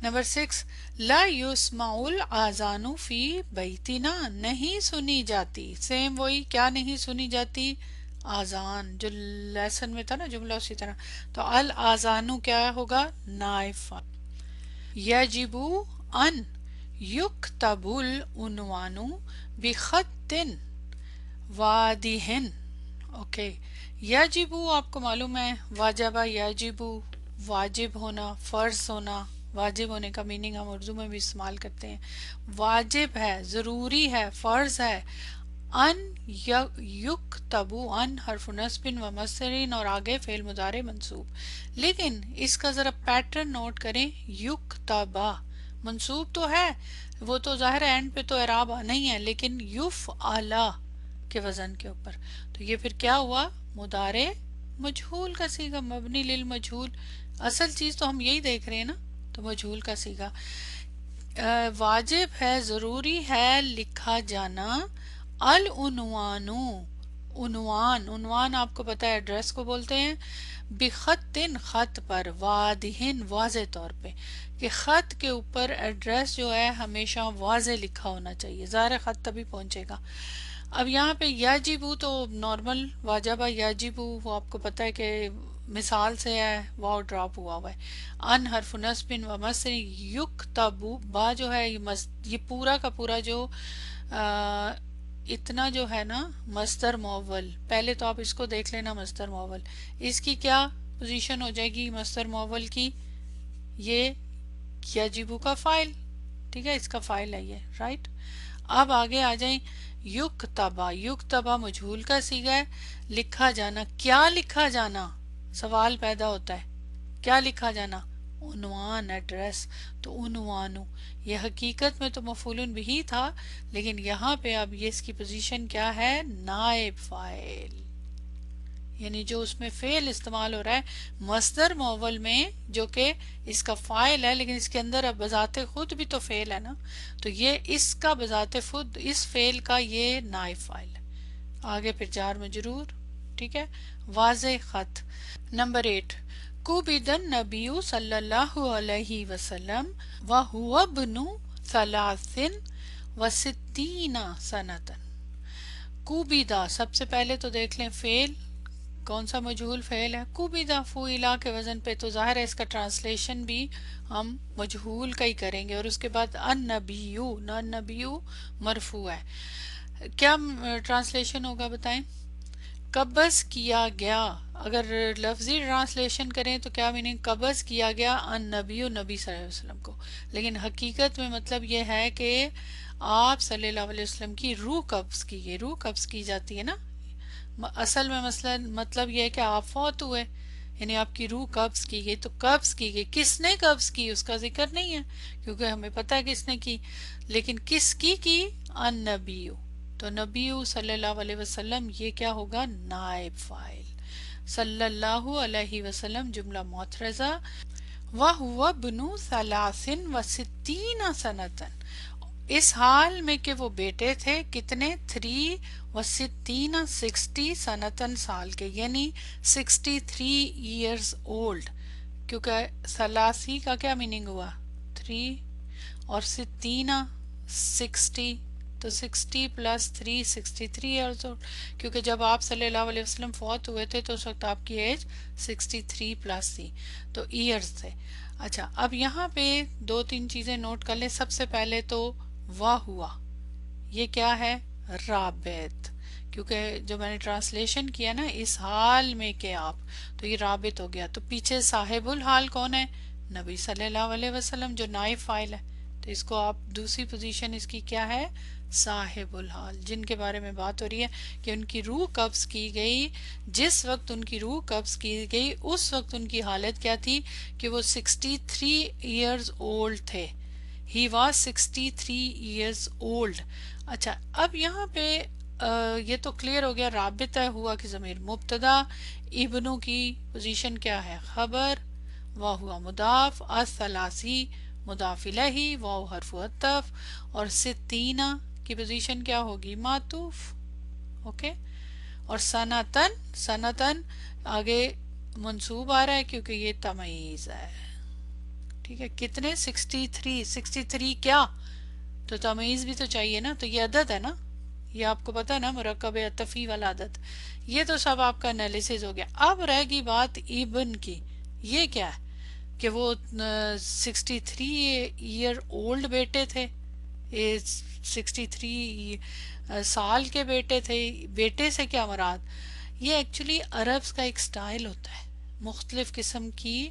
نمبر 6 لا یسمع الاذان فی بیتنا. نہیں سنی جاتی، سیم وہی، کیا نہیں سنی جاتی؟ آذان، جو لیسن میں تھا نا جملہ اسی طرح. تو الاذان کیا ہوگا؟ نائب فاعل. یجب ان یکتب العنوان بخط واضح. اوکے، یجب آپ کو معلوم ہے واجبہ، یجب واجب ہونا، فرض ہونا. واجب ہونے کا میننگ ہم اردو میں بھی استعمال کرتے ہیں. واجب ہے، ضروری ہے، فرض ہے. ان یکتب، ان حرف نصب و مصدر، اور آگے فعل مضارع منصوب. لیکن اس کا ذرا پیٹرن نوٹ کریں. یکتبا منصوب تو ہے، وہ تو ظاہر ہے اینڈ پہ تو اعراب نہیں ہے، لیکن یفعلا کے وزن کے اوپر. تو یہ پھر کیا ہوا؟ مضارع مجہول کا صیغہ مبنی للمجہول. اصل چیز تو ہم یہی دیکھ رہے ہیں نا، تو مجہول کا صیغہ. واجب ہے، ضروری ہے لکھا جانا. العنوان عنوان، عنوان آپ کو پتہ ہے ایڈریس کو بولتے ہیں، بخطن خط پر، واضحن واضح طور پہ، کہ خط کے اوپر ایڈریس جو ہے ہمیشہ واضح لکھا ہونا چاہیے، ظاہر خط تبھی پہنچے گا۔ اب یہاں پہ یجبو تو نارمل واجبہ یجبو، وہ آپ کو پتہ ہے کہ مثال سے ہے، واو ڈراپ ہوا ہوا ہے۔ ان حرف نصب و مصر، یکتبو، با جو ہے یہ پورا کا پورا جو اتنا جو ہے نا مصدر معول، پہلے تو آپ اس کو دیکھ لینا مصدر معول، اس کی کیا پوزیشن ہو جائے گی مصدر معول کی، یہ یجبو کا فائل، ٹھیک ہے، اس کا فائل ہے یہ، رائٹ۔ اب آگے آ جائیں، یکتبا، یکتبا مجہول کا صیغہ ہے، لکھا جانا، کیا لکھا جانا، سوال پیدا ہوتا ہے، کیا لکھا جانا، عنوان، ایڈریس، تو عنوانو، یہ حقیقت میں تو مفعول بہ تھا، لیکن یہاں پہ اب یہ اس کی پوزیشن کیا ہے، نائب فاعل، یعنی جو اس میں فعل استعمال ہو رہا ہے مصدر معول میں، جو کہ اس کا فاعل ہے، لیکن اس کے اندر اب بذات خود بھی تو فعل ہے نا، تو یہ اس کا بذات خود اس فعل کا یہ نائب فاعل ہے۔ آگے پھر جار مجرور، ٹھیک ہے، واضح خط۔ نمبر 8، قُبِضَ النَّبِيُّ صلی اللہ علیہ وسلم وَهُوَ ابْنُ 63 سنة۔ قُبِضَ، سب سے پہلے تو دیکھ لیں فعل کون سا مجہول فعل ہے، قُبِضَ، فُعِلَ کے وزن پہ، تو ظاہر ہے اس کا ٹرانسلیشن بھی ہم مجہول کا ہی کریں گے، اور اس کے بعد النبیُّ، النبیُّ مرفوع ہے، کیا ٹرانسلیشن ہوگا بتائیں، قبض کیا گیا، اگر لفظی ٹرانسلیشن کریں تو کیا میننگ، قبض کیا گیا النبی، نبی صلی اللہ علیہ وسلم کو، لیکن حقیقت میں مطلب یہ ہے کہ آپ صلی اللہ علیہ وسلم کی روح قبض کی گئی، روح قبض کی جاتی ہے نا، اصل میں مثلا مطلب یہ ہے کہ آپ فوت ہوئے، یعنی آپ کی روح قبض کی گئی، تو قبض کی گئی، کس نے قبض کی اس کا ذکر نہیں ہے، کیونکہ ہمیں پتہ ہے کس نے کی، لیکن کس کی النبی، تو نبی صلی اللہ علیہ وسلم یہ کیا ہوگا، نائب فاعل، صلی اللہ علیہ وسلم جملہ معترضہ، وَهُوَ ابْنُ 63 سنة، اس حال میں کہ وہ بیٹے تھے کتنے، 60 سنتن سال کے، یعنی 63 years old، کیونکہ ثلاثی کا کیا میننگ ہوا 3 اور 60 تو 60 + 3 63 ایئرز اولڈ، کیونکہ جب آپ صلی اللہ علیہ وسلم فوت ہوئے تھے تو اس وقت آپ کی ایج 63+ تھی، تو ایئرز تھے۔ اچھا، اب یہاں پہ 2-3 چیزیں نوٹ کر لیں، سب سے پہلے تو واہ ہوا، یہ کیا ہے، رابط، کیونکہ جو میں نے ٹرانسلیشن کیا نا اس حال میں کہ آپ، تو یہ رابط ہو گیا، تو پیچھے صاحب الحال کون ہے، نبی صلی اللہ علیہ وسلم، جو نائب فاعل ہے، تو اس کو آپ دوسری پوزیشن اس کی کیا ہے، صاحب الحال، جن کے بارے میں بات ہو رہی ہے کہ ان کی روح قبض کی گئی، جس وقت ان کی روح قبض کی گئی اس وقت ان کی حالت کیا تھی کہ وہ 63 years old تھے، He was 63 years old۔ اچھا، اب یہاں پہ یہ تو کلیئر ہو گیا، رابط ہے ہوا کی ضمیر مبتدا، ابنو کی پوزیشن کیا ہے، خبر، واہ ہوا مضاف، الثلاثی مضاف الیہ، واو حرف عطف، اور 60 کی پوزیشن کیا ہوگی، معطوف، اوکے، اور سنتن، سنتن آگے منصوب آ رہا ہے کیونکہ یہ تمییز ہے، ٹھیک ہے، کتنے، 63 کیا، تو تمیز بھی تو چاہیے نا، تو یہ عدد ہے نا، یہ آپ کو پتا ہے نا، مرکب عطفی والا عدد، یہ تو سب آپ کا انالیسز ہو گیا۔ اب رہ گئی بات ابن کی، یہ کیا ہے کہ وہ 63 ایئر اولڈ بیٹے تھے، 63 سال کے بیٹے تھے، بیٹے سے کیا مراد، یہ ایکچولی عربز کا ایک سٹائل ہوتا ہے، مختلف قسم کی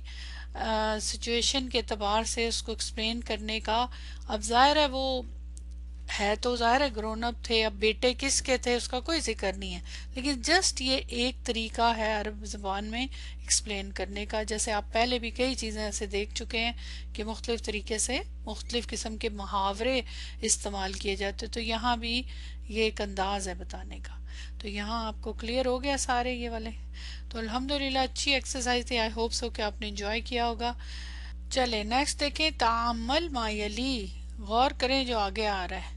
سچویشن کے اعتبار سے اس کو ایکسپلین کرنے کا، اب ظاہر ہے وہ ہے تو ظاہر ہے گرون اپ تھے، اب بیٹے کس کے تھے اس کا کوئی ذکر نہیں ہے، لیکن جسٹ یہ ایک طریقہ ہے عرب زبان میں ایکسپلین کرنے کا، جیسے آپ پہلے بھی کئی چیزیں ایسے دیکھ چکے ہیں کہ مختلف طریقے سے مختلف قسم کے محاورے استعمال کیے جاتے، تو یہاں بھی یہ ایک انداز ہے بتانے کا، تو یہاں آپ کو کلیئر ہو گیا سارے یہ والے، تو الحمدللہ اچھی ایکسرسائز تھی، آئی ہوپ سو کہ آپ نے انجوائے کیا ہوگا۔ چلیں نیکسٹ دیکھیں، تعامل ما یلی، غور کریں جو آگے آ رہا ہے،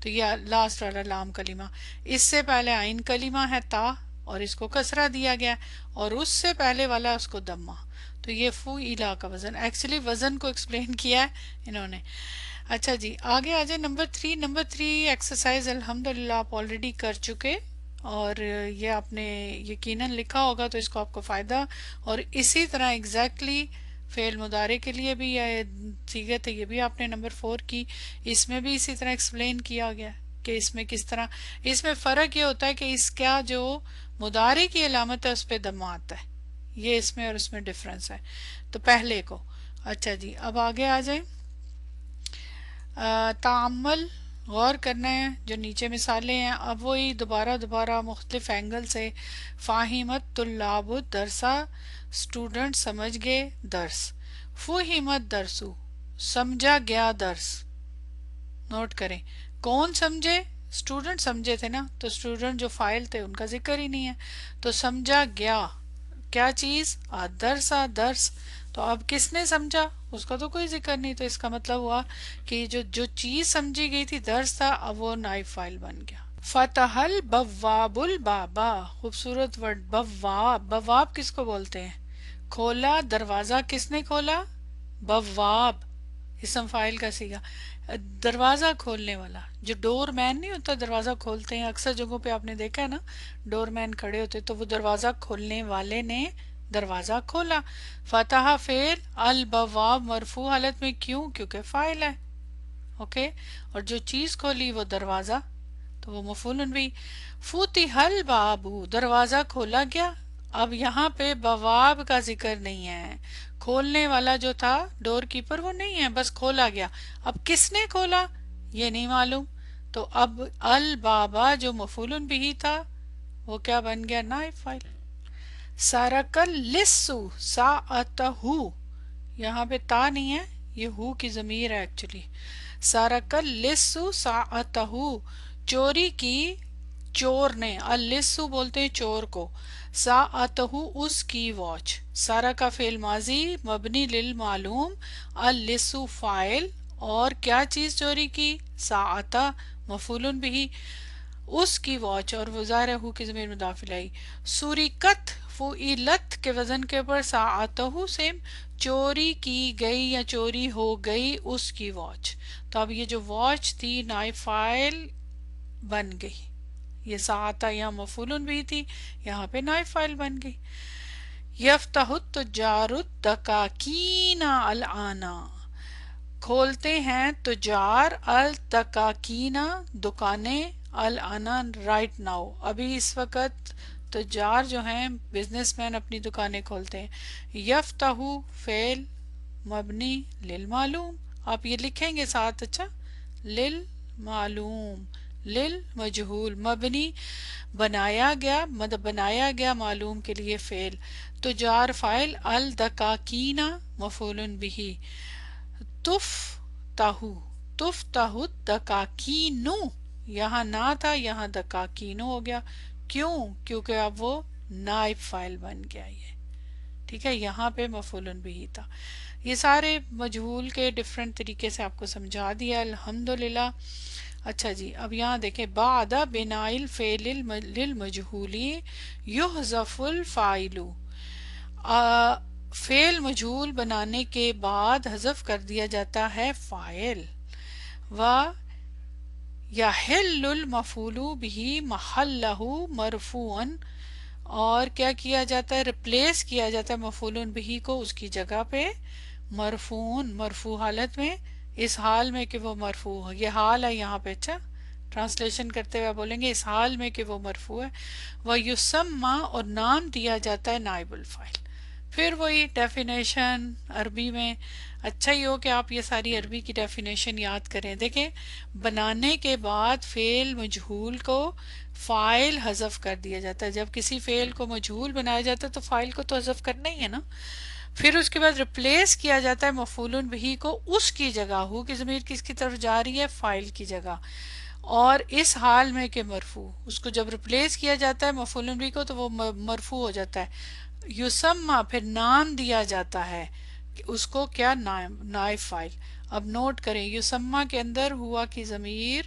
تو یہ لاسٹ والا لام کلمہ، اس سے پہلے عین کلمہ ہے تا اور اس کو کسرہ دیا گیا، اور اس سے پہلے والا اس کو دمہ، تو یہ فو ایلا کا وزن، ایکچولی وزن کو ایکسپلین کیا ہے انہوں نے۔ اچھا جی آگے آ جائے نمبر 3۔ نمبر 3 ایکسرسائز الحمدللہ آپ آلریڈی کر چکے، اور یہ آپ نے یقیناً لکھا ہوگا تو اس کو آپ کو فائدہ، اور اسی طرح ایگزیکٹلی فعل مضارع کے لیے بھی یہ صیغت ہے، یہ بھی آپ نے نمبر 4 کی، اس میں بھی اسی طرح ایکسپلین کیا گیا کہ اس میں کس طرح، اس میں فرق یہ ہوتا ہے کہ اس کا جو مضارع کی علامت ہے اس پہ دمہ آتا ہے، یہ اس میں اور اس میں ڈفرنس ہے، تو پہلے کو۔ اچھا جی اب آگے آ جائیں، تعمل غور کرنا ہے، جو نیچے مثالیں ہیں اب وہی دوبارہ مختلف اینگل سے۔ فاہمت طلاب درسا، اسٹوڈنٹ سمجھ گئے درس۔ فہمت درسو، سمجھا گیا درس۔ نوٹ کریں کون سمجھے، اسٹوڈنٹ سمجھے تھے نا، تو اسٹوڈنٹ جو فاعل تھے ان کا ذکر ہی نہیں ہے، تو سمجھا گیا کیا چیز، درسا درس، تو اب کس نے سمجھا، اس کا تو کوئی ذکر نہیں، تو اس کا مطلب ہوا کہ جو چیز سمجھی گئی تھی درس تھا، اب وہ نائب فاعل بن گیا۔ فتح البواب البابا، خوبصورت ورڈ بواب، بواب کس کو بولتے ہیں، کھولا دروازہ، کس نے کھولا، بواب، اسم فاعل کا صیغہ، دروازہ کھولنے والا، جو ڈور مین نہیں ہوتا دروازہ کھولتے ہیں، اکثر جگہوں پہ آپ نے دیکھا ہے نا ڈور مین کھڑے ہوتے، تو وہ دروازہ کھولنے والے نے دروازہ کھولا۔ فتح فعل، البواب مرفوع حالت میں، کیوں، کیونکہ فاعل ہے، اوکے، اور جو چیز کھولی وہ دروازہ، تو وہ مفعول بھی۔ فتح الباب، دروازہ کھولا گیا، اب یہاں پہ بواب کا ذکر نہیں ہے، کھولنے والا جو تھا ڈور کیپر وہ نہیں ہے، بس کھولا گیا، اب کس نے کھولا یہ نہیں معلوم، تو اب البابا جو مفعول بھی تھا وہ کیا بن گیا، نائب فاعل۔ سارک اللص ساعتہ، یہاں پہ تا نہیں ہے، یہ ہو کی ضمیر ہے ایکچولی۔ سارک اللص ساعتہ، چوری کی چور نے، اللص بولتے ہیں چور کو، ساعتہ اس کی واچ۔ سارا کا فعل ماضی مبنی للمعلوم، اللص فاعل، اور کیا چیز چوری کی، ساعتہ مفعول بھی، اس کی واچ، اور ظاہر ہو کی ضمیر مضاف الیہ۔ سورقت فعلت کے وزن کے اوپر، ساعتہ سیم، چوری کی گئی یا چوری ہو گئی اس کی واچ، تو اب یہ جو واچ تھی نائب فاعل بن گئی، یہ ساعتہ یہاں مفعول بھی تھی، یہاں پہ نائب فاعل بن گئی۔ یفتح التجار الدکاکین الآن، کھولتے ہیں تجار الدکاکین دکانیں، الآن رائٹ ناؤ، ابھی اس وقت تجار جو ہیں بزنس مین اپنی دکانیں کھولتے ہیں۔ یفتح فعل مبنی للمعلوم، آپ یہ لکھیں گے ساتھ، اچھا، للمعلوم، للمجہول، مبنی بنایا گیا، مطلب بنایا گیا معلوم کے لیے فعل، تجار فاعل، الدکاکین مفعول بھی۔ تفتح، تفتح الدکاکین، یہاں نہ تھا یہاں دکاکین ہو گیا، کیوں، کیونکہ اب وہ نائب فاعل بن گیا، یہ ٹھیک ہے، یہاں پہ مفعول بھی تھا۔ یہ سارے مجہول کے ڈفرینٹ طریقے سے آپ کو سمجھا دیا الحمدللہ۔ اچھا جی اب یہاں دیکھیں، بعد بناء الفعل للمجہول یحذف الفاعل، فعل مجہول بنانے کے بعد حذف کر دیا جاتا ہے فاعل، و یحل المفعول به محلہ مرفوعا، اور کیا کیا جاتا ہے، ریپلیس کیا جاتا ہے مفعول به کو اس کی جگہ پہ مرفوع، مرفوع حالت میں، اس حال میں کہ وہ مرفوع ہو، یہ حال ہے یہاں پہ، اچھا ٹرانسلیشن کرتے ہوئے بولیں گے اس حال میں کہ وہ مرفوع ہے۔ وَيُسَمَّى، اور نام دیا جاتا ہے نائب الفاعل۔ پھر وہی ڈیفینیشن عربی میں، اچھا ہی ہو کہ آپ یہ ساری عربی کی ڈیفینیشن یاد کریں۔ دیکھیں بنانے کے بعد فعل مجہول کو فاعل حذف کر دیا جاتا ہے، جب کسی فعل کو مجہول بنایا جاتا ہے تو فاعل کو تو حذف کرنا ہی ہے نا، پھر اس کے بعد ریپلیس کیا جاتا ہے مفعول بھی کو اس کی جگہ، ہو کی ضمیر کس کی طرف جا رہی ہے، فاعل کی جگہ، اور اس حال میں کہ مرفوع، اس کو جب ریپلیس کیا جاتا ہے مفعول بھی کو تو وہ مرفوع ہو جاتا ہے۔ یسمى، پھر نام دیا جاتا ہے اس کو، کیا، نائب فاعل۔ اب نوٹ کریں یسمى کے اندر ہوا کی ضمیر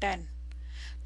10।